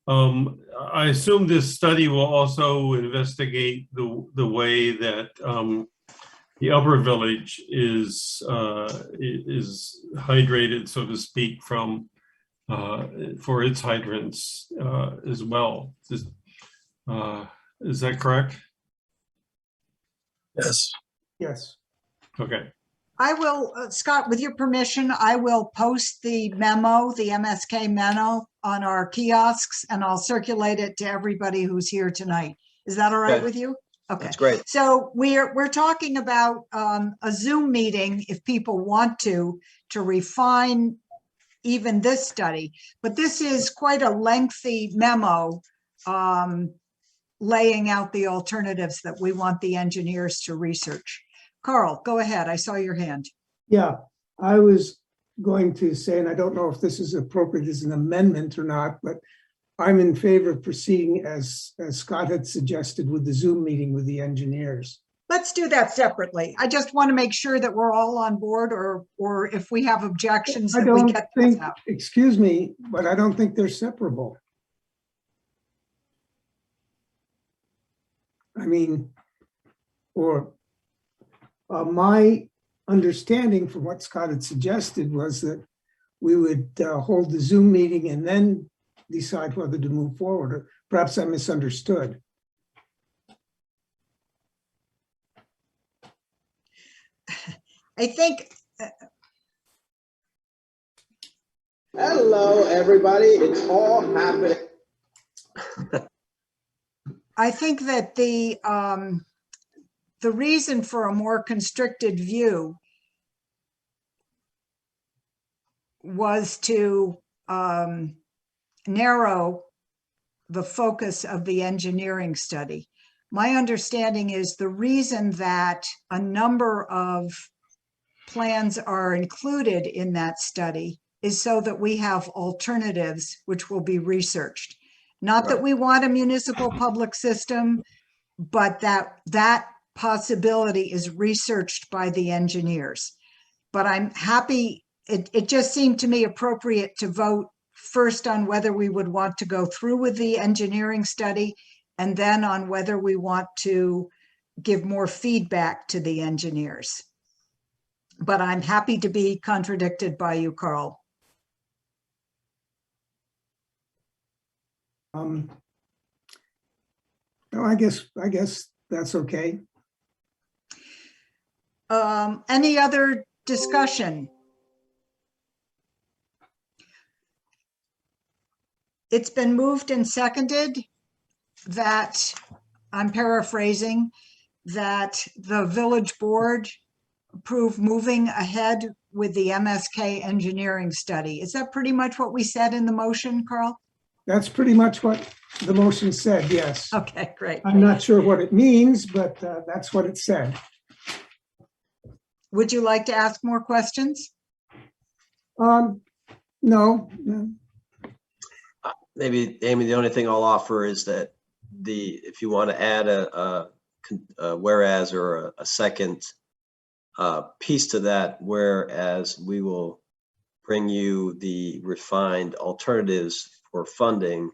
I assume this study will also investigate the way that the upper village is hydrated, so to speak, from for its hydrants as well. Is that correct? Yes. Yes. Okay. I will, Scott, with your permission, I will post the memo, the MSK memo on our kiosks, and I'll circulate it to everybody who's here tonight. Is that all right with you? Okay. That's great. So we're talking about a Zoom meeting, if people want to refine even this study, but this is quite a lengthy memo laying out the alternatives that we want the engineers to research. Carl, go ahead. I saw your hand. Yeah, I was going to say, and I don't know if this is appropriate as an amendment or not, but I'm in favor of proceeding as Scott had suggested with the Zoom meeting with the engineers. Let's do that separately. I just want to make sure that we're all on board, or if we have objections that we get this out. Excuse me, but I don't think they're separable. I mean, or my understanding from what Scott had suggested was that we would hold the Zoom meeting and then decide whether to move forward, or perhaps I misunderstood. I think, Hello, everybody. It's all happening. I think that the reason for a more constricted view was to narrow the focus of the engineering study. My understanding is the reason that a number of plans are included in that study is so that we have alternatives which will be researched. Not that we want a municipal public system, but that possibility is researched by the engineers. But I'm happy, it just seemed to me appropriate to vote first on whether we would want to go through with the engineering study, and then on whether we want to give more feedback to the engineers. But I'm happy to be contradicted by you, Carl. No, I guess that's okay. Any other discussion? It's been moved and seconded that, I'm paraphrasing, that the village board approve moving ahead with the MSK engineering study. Is that pretty much what we said in the motion, Carl? That's pretty much what the motion said, yes. Okay, great. I'm not sure what it means, but that's what it said. Would you like to ask more questions? No. Maybe, Amy, the only thing I'll offer is that if you want to add a whereas or a second piece to that, whereas we will bring you the refined alternatives for funding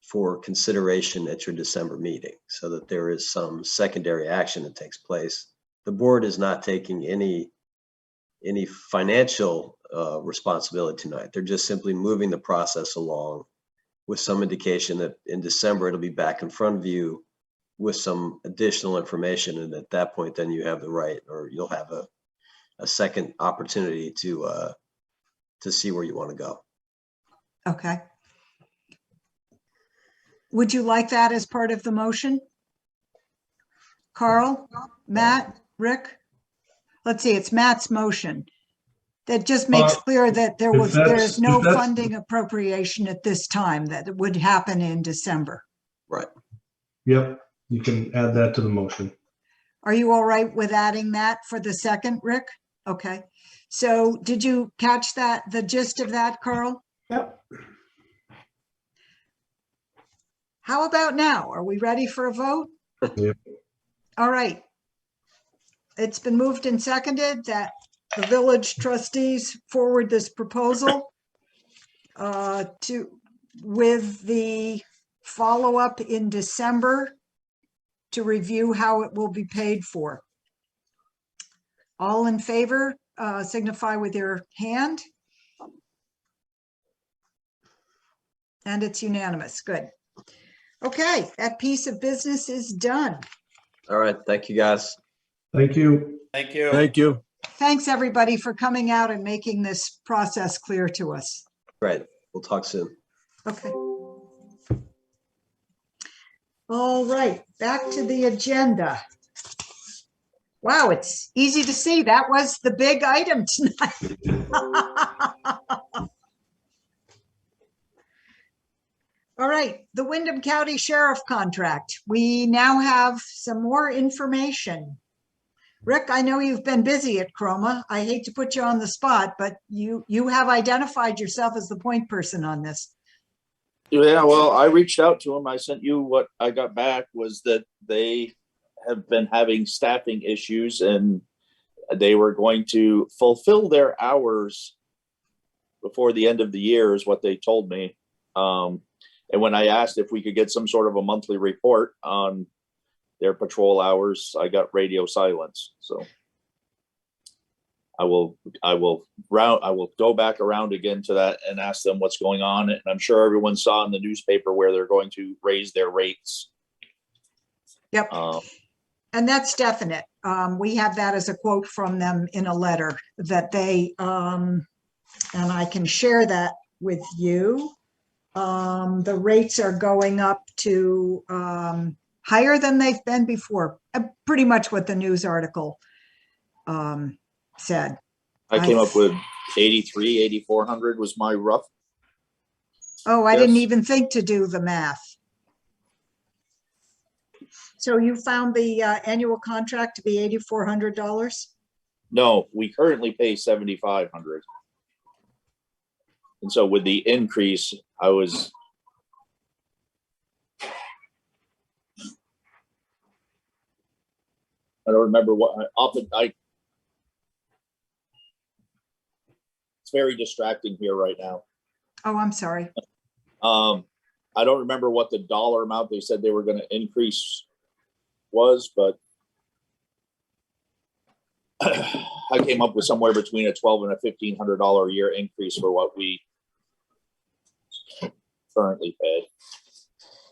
for consideration at your December meeting, so that there is some secondary action that takes place. The board is not taking any financial responsibility tonight. They're just simply moving the process along with some indication that in December it'll be back in front of you with some additional information, and at that point then you have the right, or you'll have a second opportunity to see where you want to go. Okay. Would you like that as part of the motion? Carl, Matt, Rick? Let's see, it's Matt's motion. That just makes clear that there's no funding appropriation at this time, that it would happen in December. Right. Yep, you can add that to the motion. Are you all right with adding that for the second, Rick? Okay. So did you catch that, the gist of that, Carl? Yep. How about now? Are we ready for a vote? Yep. All right. It's been moved and seconded that the village trustees forward this proposal with the follow-up in December to review how it will be paid for. All in favor, signify with your hand. And it's unanimous. Good. Okay, that piece of business is done. All right. Thank you, guys. Thank you. Thank you. Thank you. Thanks, everybody, for coming out and making this process clear to us. Great. We'll talk soon. Okay. All right, back to the agenda. Wow, it's easy to see. That was the big item tonight. All right, the Windham County Sheriff contract. We now have some more information. Rick, I know you've been busy at Chroma. I hate to put you on the spot, but you have identified yourself as the point person on this. Yeah, well, I reached out to them. I sent you what I got back was that they have been having staffing issues and they were going to fulfill their hours before the end of the year is what they told me. And when I asked if we could get some sort of a monthly report on their patrol hours, I got radio silence. So I will go back around again to that and ask them what's going on. And I'm sure everyone saw in the newspaper where they're going to raise their rates. Yep. And that's definite. We have that as a quote from them in a letter that they, and I can share that with you. The rates are going up to higher than they've been before. Pretty much what the news article said. I came up with 8,400 was my rough. Oh, I didn't guess. even think to do the math. So you found the annual contract to be $8,400? No, we currently pay 7,500. And so with the increase, I don't remember what it's very distracting here right now. Oh, I'm sorry. I don't remember what the dollar amount they said they were going to increase was, but I came up with somewhere between a $1,200 and a $1,500 a year increase for what we currently pay.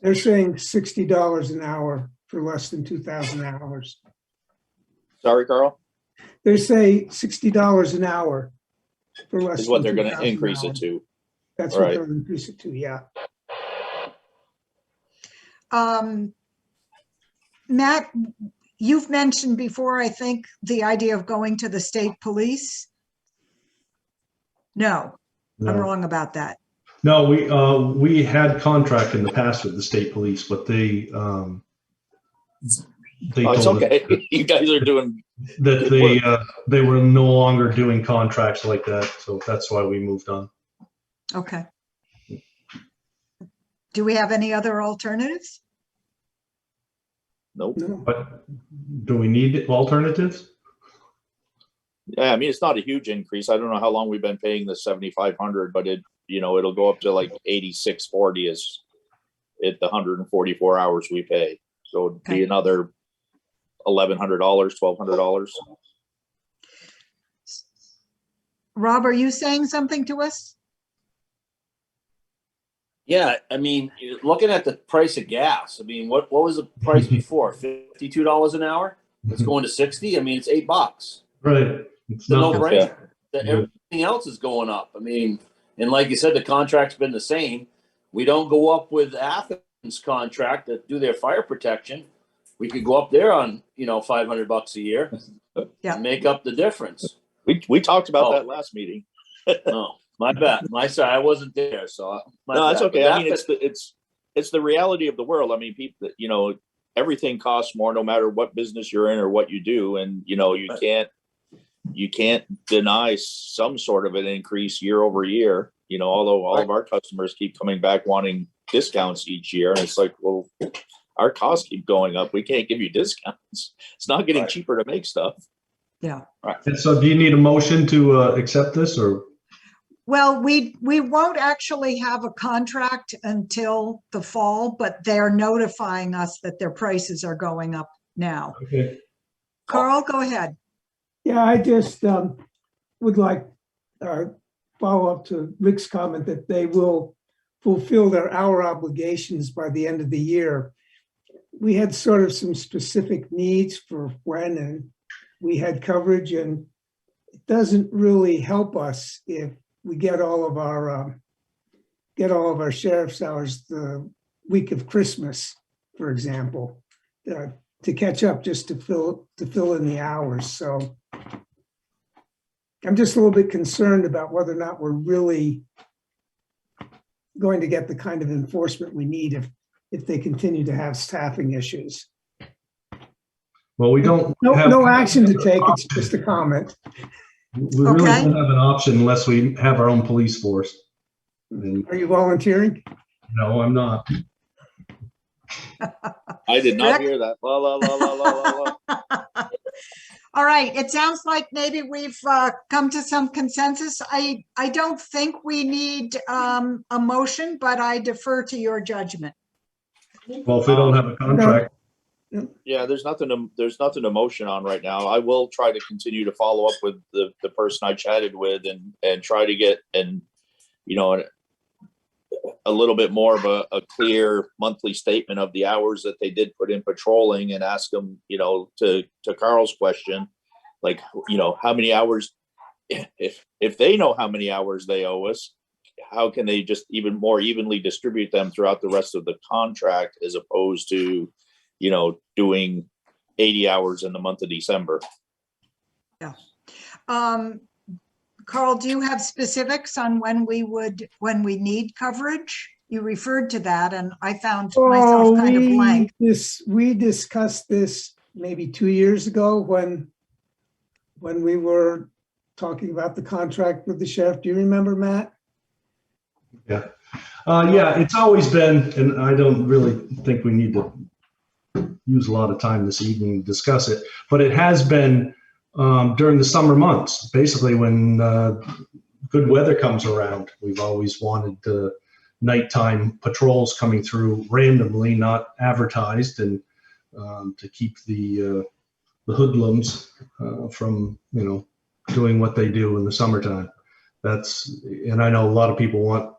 They're saying $60 an hour for less than 2,000 hours. Sorry, Carl? They say $60 an hour for less Is what than they're going to 2,000 increase it hours. to. That's Right. what they're going to increase it to, yeah. Matt, you've mentioned before, I think, the idea of going to the state police. No, I'm No. wrong about that. No, we had contract in the past with the state police, but they Oh, it's told us okay. You guys are doing that they were no longer doing contracts like that, so that's why we moved on. Okay. Do we have any other alternatives? nope. No. But do we need alternatives? Yeah, I mean, it's not a huge increase. I don't know how long we've been paying the 7,500, but it'll go up to like 8,640 is the 144 hours we pay. So it'd be Okay. another $1,100, $1,200. Rob, are you saying something to us? Yeah, I mean, you're looking at the price of gas. I mean, what was the price before? $52 an hour? It's going to 60. I mean, it's $8. Right. It's It's a not no-brainer. Yeah. Everything else is going up. I mean, and like you said, the contract's been the same. We don't go up with Athens contract that do their fire protection. We could go up there on, $500 a year. Yeah. And make up the difference. We talked about Oh. that last meeting. No, my bad. Sorry, I wasn't there. So No, that's bad. okay. But I mean, it's the reality of the world. I mean, people, everything costs more no matter what business you're in or what you do. And, you can't deny some sort of an increase year over year, although all of our customers keep coming back wanting discounts each year. And it's like, well, our costs keep going up. We can't give you discounts. It's not getting cheaper to make stuff. Yeah. And so do you need a motion to accept this or? Well, we won't actually have a contract until the fall, but they're notifying us that their prices are going up now. Okay. Carl, go ahead. Yeah, I just would like follow up to Rick's comment that they will fulfill their hour obligations by the end of the year. We had sort of some specific needs for when and we had coverage, and it doesn't really help us if we get all of our sheriff's hours the week of Christmas, for example, to catch up just to fill in the hours. So I'm just a little bit concerned about whether or not we're really going to get the kind of enforcement we need if they continue to have staffing issues. Well, we don't. No action to take. It's just a comment. We really Okay. don't have an option unless we have our own police force. And Are you volunteering? no, I'm not. I did not Rick? hear that. La, la, la, la, la, la, la. All right, it sounds like maybe we've come to some consensus. I don't think we need a motion, but I defer to your judgment. Well, if we don't have a contract, Yeah, there's nothing to motion on right now. I will try to continue to follow up with the person I chatted with and try to get a little bit more of a clear monthly statement of the hours that they did put in patrolling, and ask them, to Carl's question, like, how many hours, if they know how many hours they owe us, how can they just even more evenly distribute them throughout the rest of the contract, as opposed to, doing 80 hours in the month of December. Yeah. Carl, do you have specifics on when we need coverage? You referred to that, and I found myself kind of blank. We discussed this maybe 2 years ago when we were talking about the contract with the sheriff. Do you remember, Matt? Yeah. Yeah, it's always been, and I don't really think we need to use a lot of time this evening to discuss it, but it has been during the summer months, basically when good weather comes around. We've always wanted nighttime patrols coming through randomly, not advertised, and to keep the hoodlums from, doing what they do in the summertime. And I know a lot of people want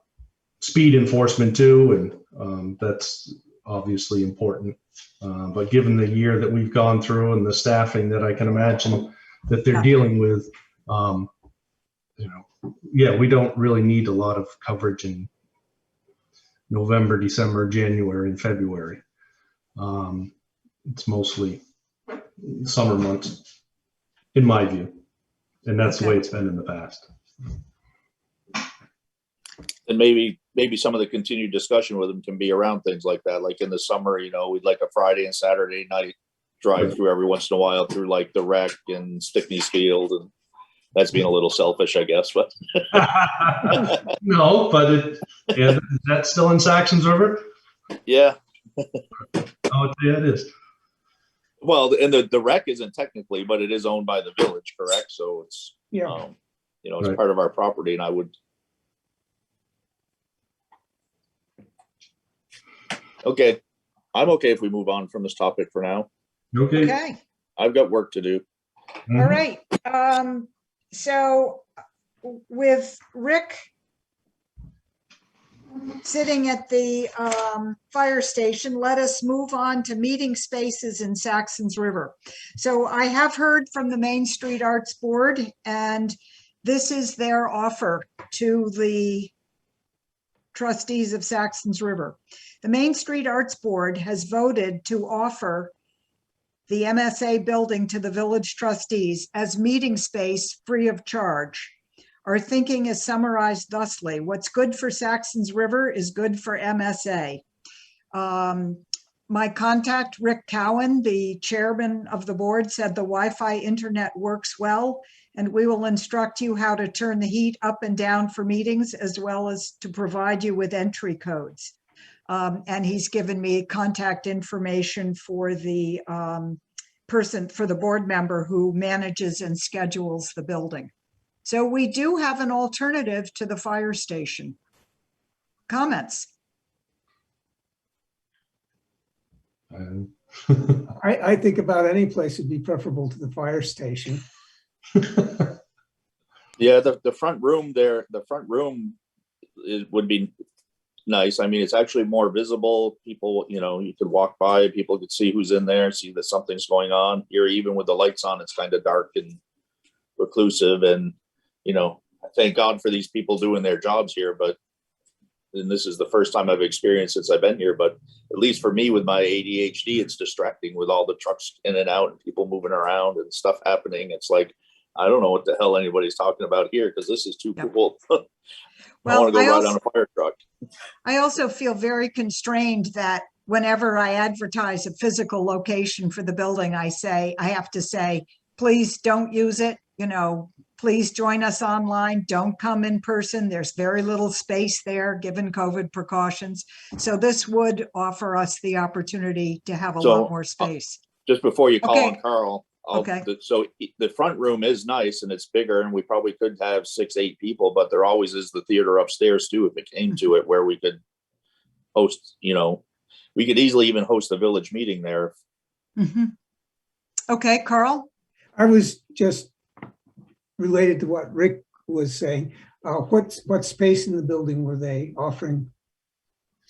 speed enforcement too, and that's obviously important. But given the year that we've gone through and the staffing that I can imagine that they're dealing with, yeah, we don't really need a lot of coverage in November, December, January, and February. It's mostly summer months, in my view, and that's the way it's been in the past. And maybe some of the continued discussion with them can be around things like that. Like in the summer, we'd like a Friday and Saturday night drive through every once in a while through like the Rec and Stickney's Field, and that's being a little selfish, I guess. But no, but that's still in Saxtons River. Yeah. Oh, yeah, it is. Well, and the Rec isn't technically, but it is owned by the village, correct? So it's it's Right. part of our property, and I would. Okay, I'm okay if we move on from this topic for now. Okay. Okay. I've got work to do. Mhm. All right. So with Rick sitting at the fire station, let us move on to meeting spaces in Saxtons River. So I have heard from the Main Street Arts Board, and this is their offer to the trustees of Saxtons River. The Main Street Arts Board has voted to offer the MSA building to the village trustees as meeting space free of charge. Our thinking is summarized thusly: what's good for Saxtons River is good for MSA. My contact, Rick Cowan, the chairman of the board, said the Wi-Fi internet works well, and we will instruct you how to turn the heat up and down for meetings, as well as to provide you with entry codes. And he's given me contact information for the for the board member who manages and schedules the building. So we do have an alternative to the fire station. Comments? I think about any place would be preferable to the fire station. Yeah, the front room there, would be nice. I mean, it's actually more visible. People, you could walk by, people could see who's in there, see that something's going on. Here, even with the lights on, it's kind of dark and reclusive. And, thank God for these people doing their jobs here. And this is the first time I've experienced since I've been here, but at least for me with my ADHD, it's distracting with all the trucks in and out and people moving around and stuff happening. It's like, I don't know what the hell anybody's talking about here, because this is too cool. I want to go ride on a fire truck. I also feel very constrained that whenever I advertise a physical location for the building, I have to say, please don't use it. Please join us online. Don't come in person. There's very little space there given COVID precautions. So this would offer us the opportunity to have a lot more space. Just before you call on Carl, Okay. So the front room is nice and it's bigger, and we probably could have 6-8 people, but there always is the theater upstairs too, if it came to it, where we could host, we could easily even host a village meeting there Mhm. Okay, Carl? I was just related to what Rick was saying. What space in the building were they offering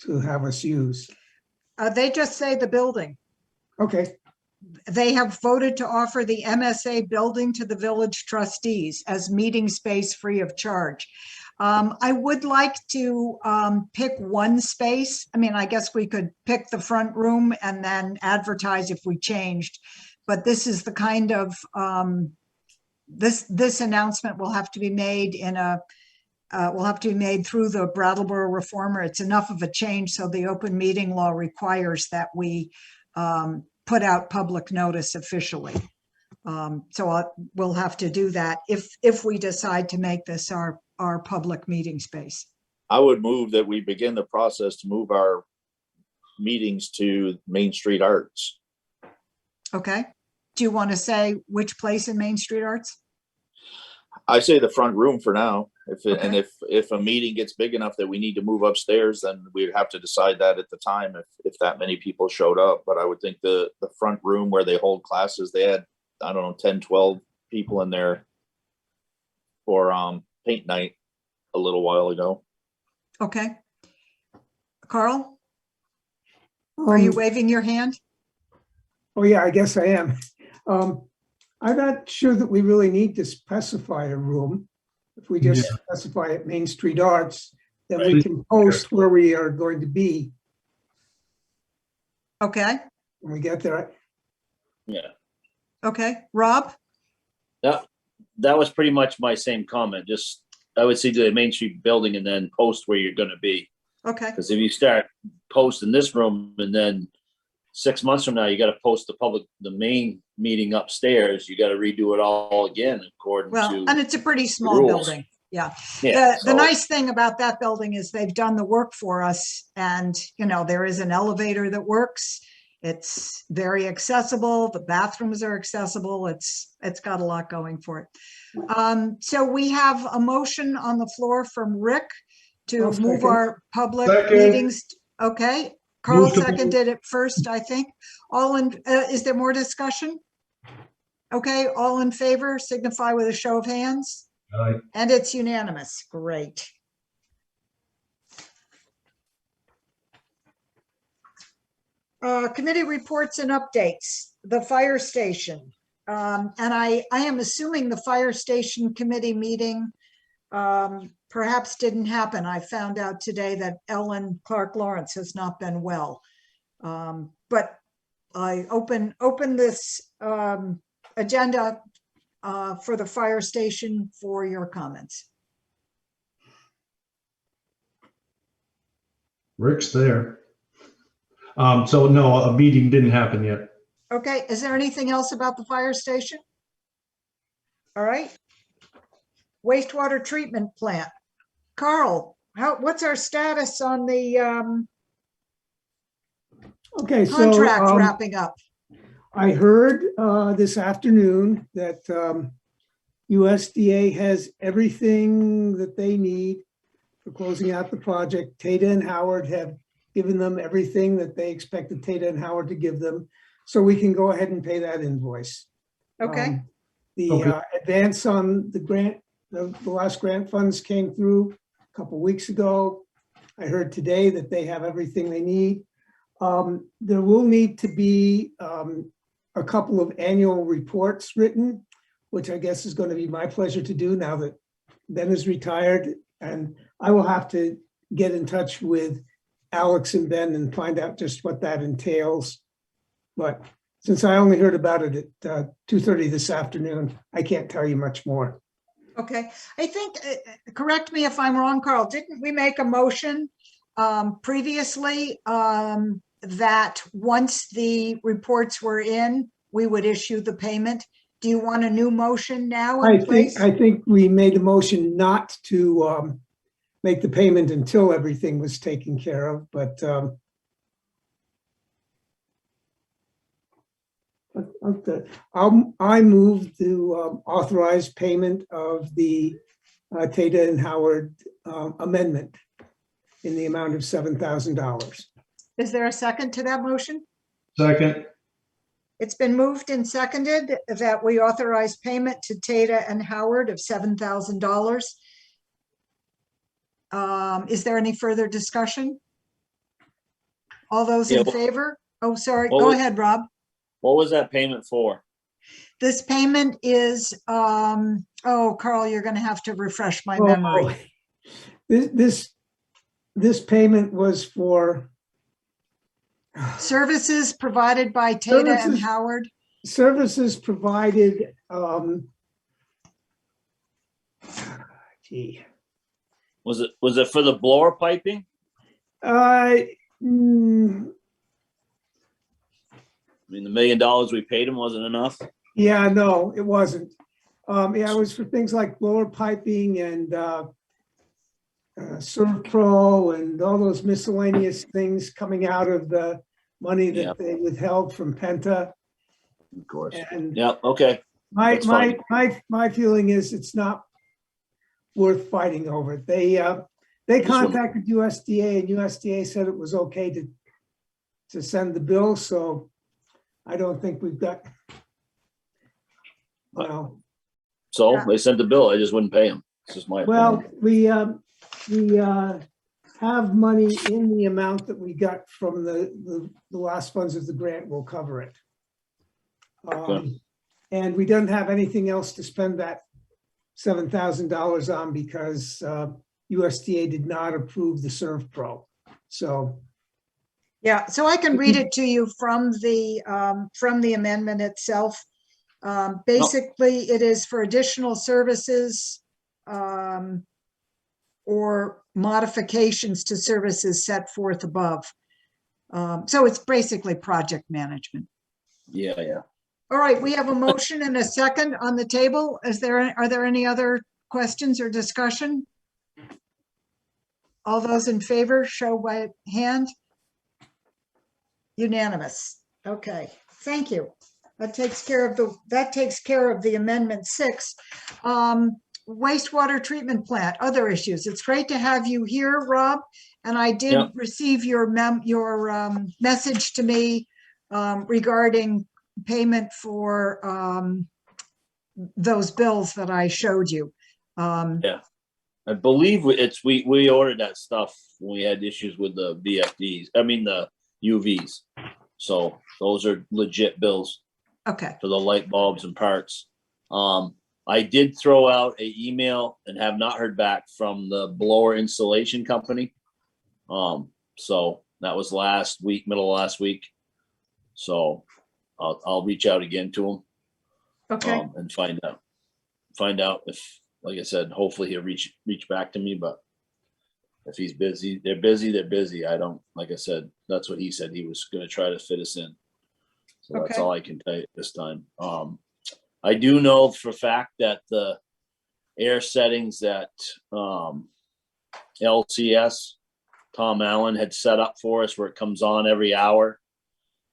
to have us use? They just say the building. Okay, They have voted to offer the MSA building to the village trustees as meeting space free of charge. I would like to pick one space. I mean, I guess we could pick the front room and then advertise if we changed. But this is the kind of, this announcement will have to be made will have to be made through the Brattleboro Reformer. It's enough of a change, so the open meeting law requires that we put out public notice officially. We'll have to do that if we decide to make this our public meeting space. I would move that we begin the process to move our meetings to Main Street Arts. Okay. Do you want to say which place in Main Street Arts? I say the front room for now. Okay. And if a meeting gets big enough that we need to move upstairs, then we'd have to decide that at the time if that many people showed up. But I would think the front room where they hold classes, they had, I don't know, 10, 12 people in there for paint night a little while ago. Okay. Carl, are you waving your hand? oh yeah, I guess I am. I'm not sure that we really need to specify a room. If we just specify it Main Street Arts, then we can post where we are going to be Okay. when we get there. Yeah, Okay. Rob? that was pretty much my same comment. Just, I would say to the Main Street building and then post where you're gonna be. Okay. Because if you start posting this room and then 6 months from now, you gotta post the main meeting upstairs, you gotta redo it all again according Well, to. and it's a pretty small rules. building. Yeah. Yeah, The so- nice thing about that building is they've done the work for us, and there is an elevator that works. It's very accessible. The bathrooms are accessible. It's got a lot going for it. So we have a motion on the floor from Rick to I'll move second. our public Second. meetings. Okay. Carl Move to- seconded it first, I think. Is there more discussion? Okay, all in favor signify with a show of hands. Aye. And it's unanimous. Great. Committee reports and updates, the fire station. And I am assuming the fire station committee meeting perhaps didn't happen. I found out today that Ellen Clark Lawrence has not been well. But I open this agenda for the fire station for your comments. Rick's there. So no, a meeting didn't happen yet. Okay, is there anything else about the fire station? All right. Wastewater treatment plant. Carl, what's our status on the Okay, so contract wrapping up? I heard this afternoon that USDA has everything that they need for closing out the project. Tata and Howard have given them everything that they expected Tata and Howard to give them. So we can go ahead and pay that invoice. Okay, The advance on the grant, the last grant funds came through a couple weeks ago. I heard today that they have everything they need. There will need to be a couple of annual reports written, which I guess is going to be my pleasure to do now that Ben is retired. And I will have to get in touch with Alex and Ben and find out just what that entails. But since I only heard about it at 2:30 this afternoon, I can't tell you much more. okay. I think, correct me if I'm wrong, Carl, didn't we make a motion previously that once the reports were in, we would issue the payment? Do you want a new motion now in place? I think we made a motion not to make the payment until everything was taken care of, but okay. I move to authorize payment of the Tata and Howard amendment in the amount of $7,000. Is there a second to that motion? Second. It's been moved and seconded that we authorize payment to Tata and Howard of $7,000. Is there any further discussion? All those Yeah, in well- favor? Oh, sorry. What Go was- ahead, Rob. What was that payment for? This payment is, oh, Carl, you're going to have to refresh my memory. Oh, this payment was for Services provided by Tata and Services- Howard. services provided, gee. Was it for the blower piping? Mm, I mean, the $1 million we paid him wasn't enough. yeah, no, it wasn't. Yeah, it was for things like blower piping and Servpro and all those miscellaneous things coming out of the money that Yep. they withheld from Penta. Of course. And Yeah. Okay. my That's fine. feeling is it's not worth fighting over. They Just one- contacted USDA and USDA said it was okay to send the bill, so I don't think we've got, well, So Yeah. they sent the bill. I just wouldn't pay him. It's just my well, opinion. we have money in the amount that we got from the last funds of the grant will cover it. Okay. And we don't have anything else to spend that $7,000 on because USDA did not approve the Servpro. So, Yeah, so I can read it to you from the amendment itself. Basically, it is for additional services or modifications to services set forth above. So it's basically project management. Yeah. Yeah. All right, we have a motion and a second on the table. Are there any other questions or discussion? All those in favor, show by hand. Unanimous. Okay, thank you. That takes care of the amendment 6. Wastewater treatment plant, other issues. It's great to have you here, Rob. And I did Yep. receive your message to me regarding payment for those bills that I showed you. I believe we ordered that stuff when we had issues with the VFDs. I mean the UVs. So those are legit bills Okay, for the light bulbs and parts. I did throw out an email and have not heard back from the blower installation company. So that was last week, middle of last week. So I'll reach out again to him. okay. And find out if, like I said, hopefully he'll reach back to me, but if he's busy, they're busy. I don't, like I said, that's what he said. He was gonna try to fit us in. So that's Okay. all I can tell you this time. I do know for a fact that the air settings that LCS, Tom Allen had set up for us where it comes on every hour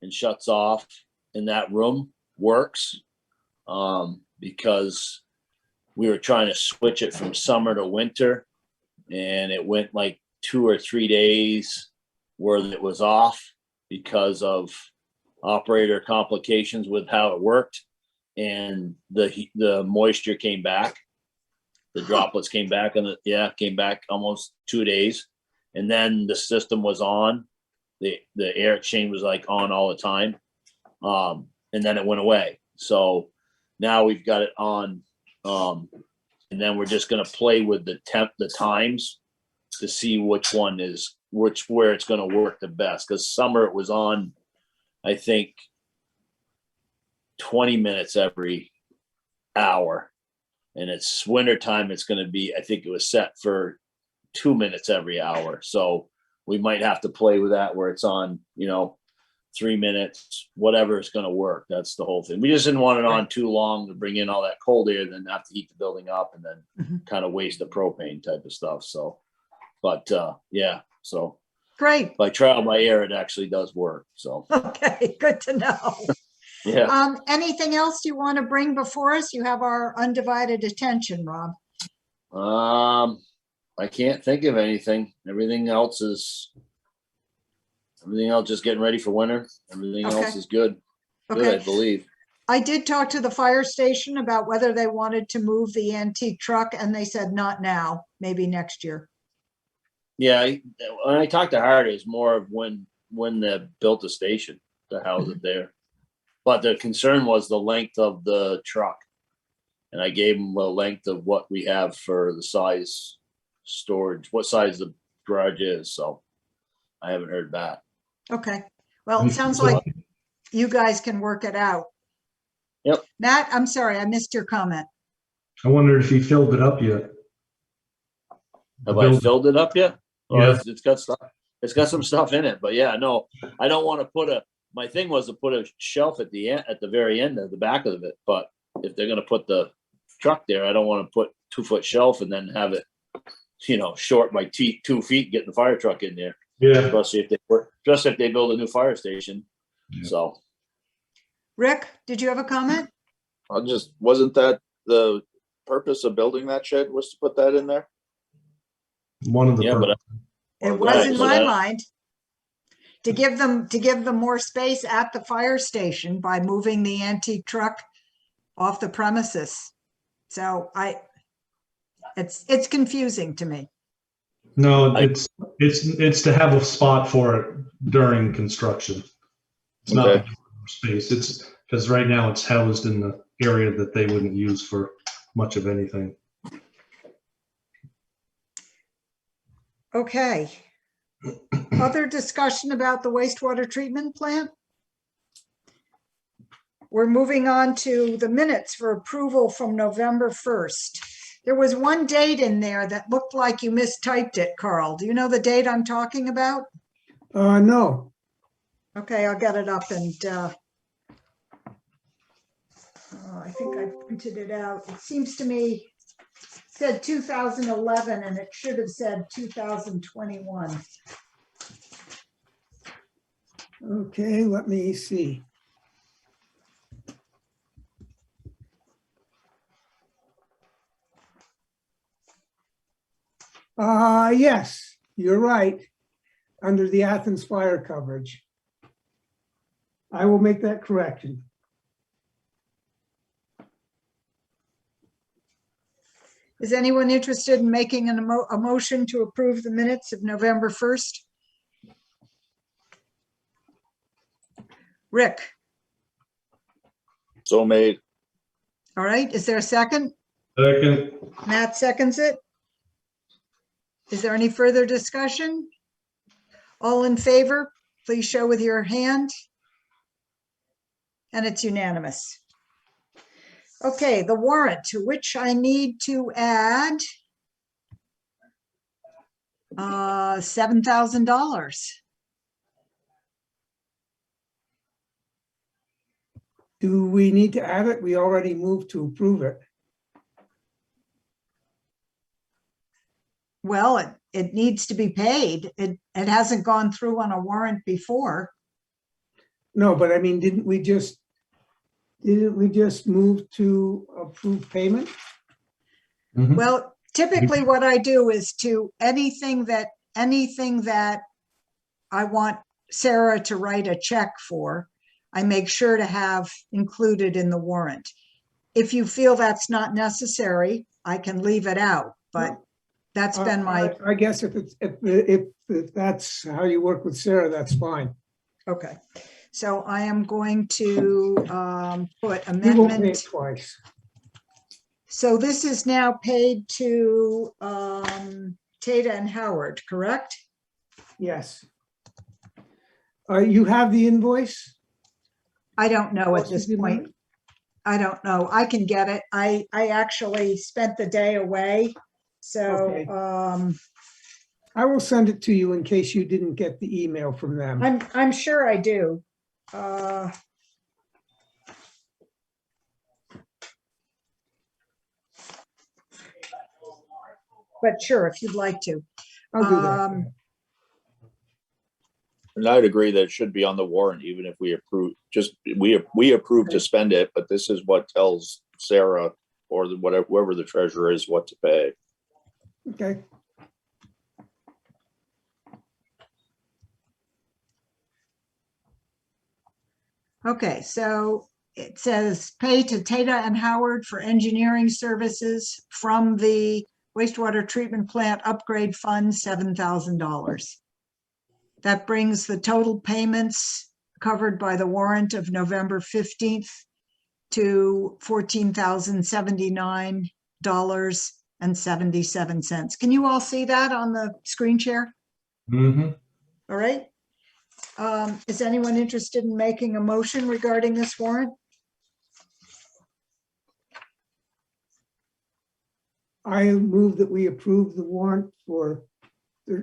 and shuts off in that room works. Because we were trying to switch it from summer to winter and it went like 2 or 3 days where it was off because of operator complications with how it worked. And the moisture came back, the droplets came back came back almost 2 days. And then the system was on, the air exchange was like on all the time. And then it went away. So now we've got it on, and then we're just gonna play with the times to see which one is where it's gonna work the best. Cause summer it was on, I think 20 minutes every hour. And it's winter time, it's gonna be, I think it was set for 2 minutes every hour. So we might have to play with that where it's on, 3 minutes, whatever is going to work. That's the whole thing. We just didn't want it on too long to bring in all that cold air, then have to heat the building up and then kind of waste the propane type of stuff. So, but yeah, so Great. by trial by error, it actually does work. So, Okay, good to know. yeah. Anything else you want to bring before us? You have our undivided attention, Rob. I can't think of anything. Everything else just getting ready for winter. Everything Okay. else is good. good, I Okay. believe. I did talk to the fire station about whether they wanted to move the antique truck, and they said not now, maybe next year. Yeah, when I talked to Hart, it's more of when they built the station to house it there. But the concern was the length of the truck. And I gave him a length of what we have for the size storage, what size the garage is, so I haven't heard back. Okay. Well, it sounds like you guys can work it out. Yep. Matt, I'm sorry, I missed your comment. I wondered if he filled it up yet. Have I filled it up yet? Well, Yeah. it's got stuff. It's got some stuff in it, but yeah, no, I don't want to put my thing was to put a shelf at the end, at the very end of the back of it. But if they're going to put the truck there, I don't want to put 2-foot shelf and then have it, short by 2 feet, getting the fire truck in there. Yeah. Especially if they build a new fire station. Yeah. So. Rick, did you have a comment? Wasn't that the purpose of building that shed, was to put that in there? One of the. Yeah, but It was in my mind to give them more space at the fire station by moving the antique truck off the premises. So it's confusing to me. No, it's to have a spot for it during construction. It's not Okay. space. It's because right now it's housed in the area that they wouldn't use for much of anything. Okay. Other discussion about the wastewater treatment plant? We're moving on to the minutes for approval from November 1st. There was one date in there that looked like you mistyped it, Carl. Do you know the date I'm talking about? No. Okay, I'll get it up and I think I printed it out. It seems to me it said 2011 and it should have said 2021. Okay, let me see. Yes, you're right. Under the Athens fire coverage. I will make that correction. Is anyone interested in making a motion to approve the minutes of November 1st? Rick? So made. All right, is there a second? Second. Matt seconds it. Is there any further discussion? All in favor, please show with your hand. And it's unanimous. Okay, the warrant, to which I need to add $7,000. Do we need to add it? We already moved to approve it. Well, it needs to be paid. It hasn't gone through on a warrant before. No, but I mean, didn't we just move to approve payment? Mhm. Well, typically what I do is to anything that I want Sarah to write a check for, I make sure to have included in the warrant. If you feel that's not necessary, I can leave it out, but that's been my, I guess if that's how you work with Sarah, that's fine. okay. So I am going to put You won't pay amendment. it twice. So this is now paid to Tata and Howard, correct? Yes. You have the invoice? I don't know at What's this the point. amount? I don't know. I can get it. I actually spent the day away. So Okay. I will send it to you in case you didn't get the email from them. I'm sure I do. But sure, if you'd like to. I'll do that. And I'd agree that it should be on the warrant, even if we approve, we approve to spend it, but this is what tells Sarah or whoever the treasurer is what to pay. Okay. Okay, so it says pay to Tata and Howard for engineering services from the wastewater treatment plant upgrade fund, $7,000. That brings the total payments covered by the warrant of November 15th to $14,079.77. Can you all see that on the screen share? Mm-hmm. All right. Is anyone interested in making a motion regarding this warrant? I move that we approve the warrant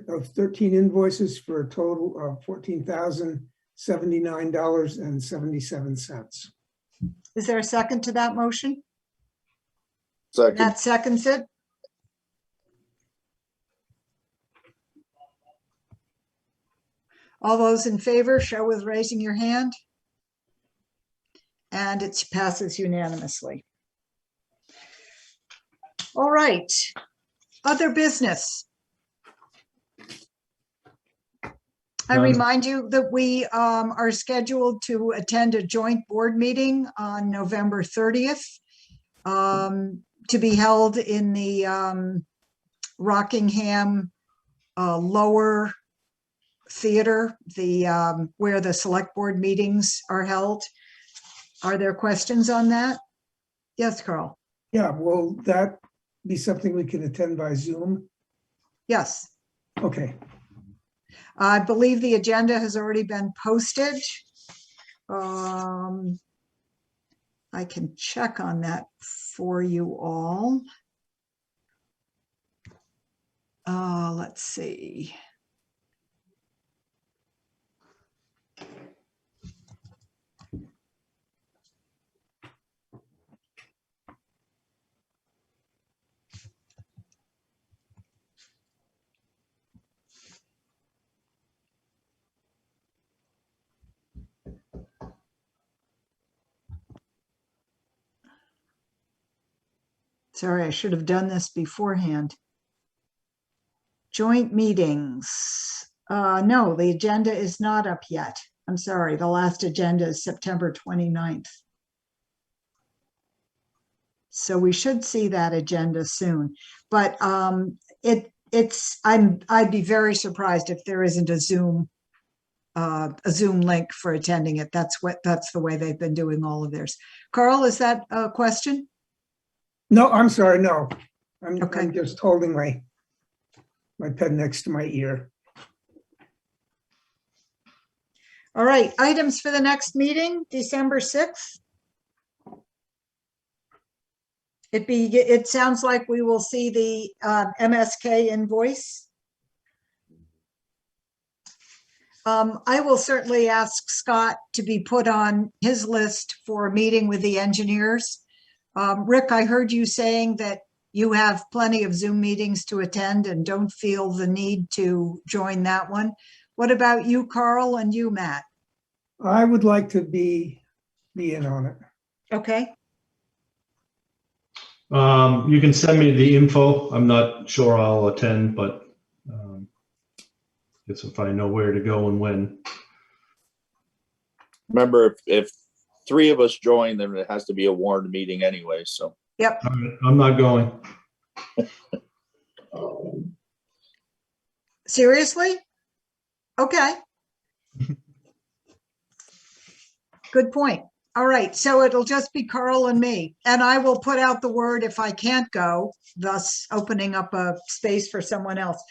of 13 invoices for a total of $14,079.77. Is there a second to that motion? Second. Matt seconds it. All those in favor, show with raising your hand. And it passes unanimously. All right, other business. I remind you that we are scheduled to attend a joint board meeting on November 30th to be held in the Rockingham Lower Theater, where the select board meetings are held. Are there questions on that? Yes, Carl. Yeah, will that be something we can attend by Zoom? Yes. Okay. I believe the agenda has already been posted. I can check on that for you all. Let's see. Sorry, I should have done this beforehand. Joint meetings. No, the agenda is not up yet. I'm sorry, the last agenda is September 29th. So we should see that agenda soon. But I'd be very surprised if there isn't a Zoom link for attending it. That's the way they've been doing all of theirs. Carl, is that a question? No, I'm sorry, no. Okay. I'm just holding my pen next to my ear. All right, items for the next meeting, December 6th. It sounds like we will see the MSK invoice. I will certainly ask Scott to be put on his list for a meeting with the engineers. Rick, I heard you saying that you have plenty of Zoom meetings to attend and don't feel the need to join that one. What about you, Carl, and you, Matt? I would like to be in on it. Okay. You can send me the info. I'm not sure I'll attend, but guess if I know where to go and when. Remember, if three of us join, then it has to be a warned meeting anyway, so. Yep. I'm not going. Seriously? Okay. Good point. All right, so it'll just be Carl and me, and I will put out the word if I can't go, thus opening up a space for someone else.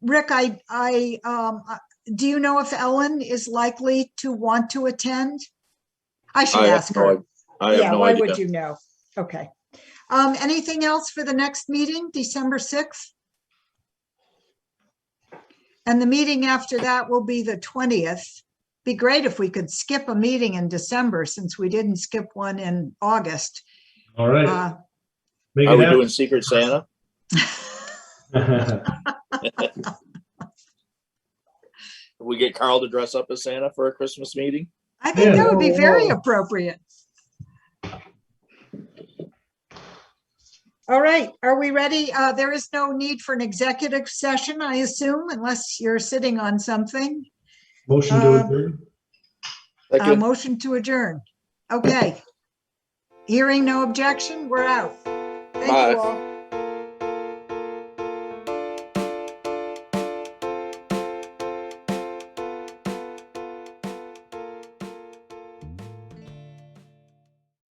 Rick, do you know if Ellen is likely to want to attend? I should ask her. I have no why idea. would you know? Okay. Anything else for the next meeting, December 6th? And the meeting after that will be the 20th. Be great if we could skip a meeting in December since we didn't skip one in August. All right. Are we doing Secret Santa? We get Carl to dress up as Santa for a Christmas meeting? I think that would be very appropriate. All right, are we ready? There is no need for an executive session, I assume, unless you're sitting on something. Motion to adjourn. Thank you. Motion to adjourn. Okay. Hearing no objection, we're out. Thank Bye. you all.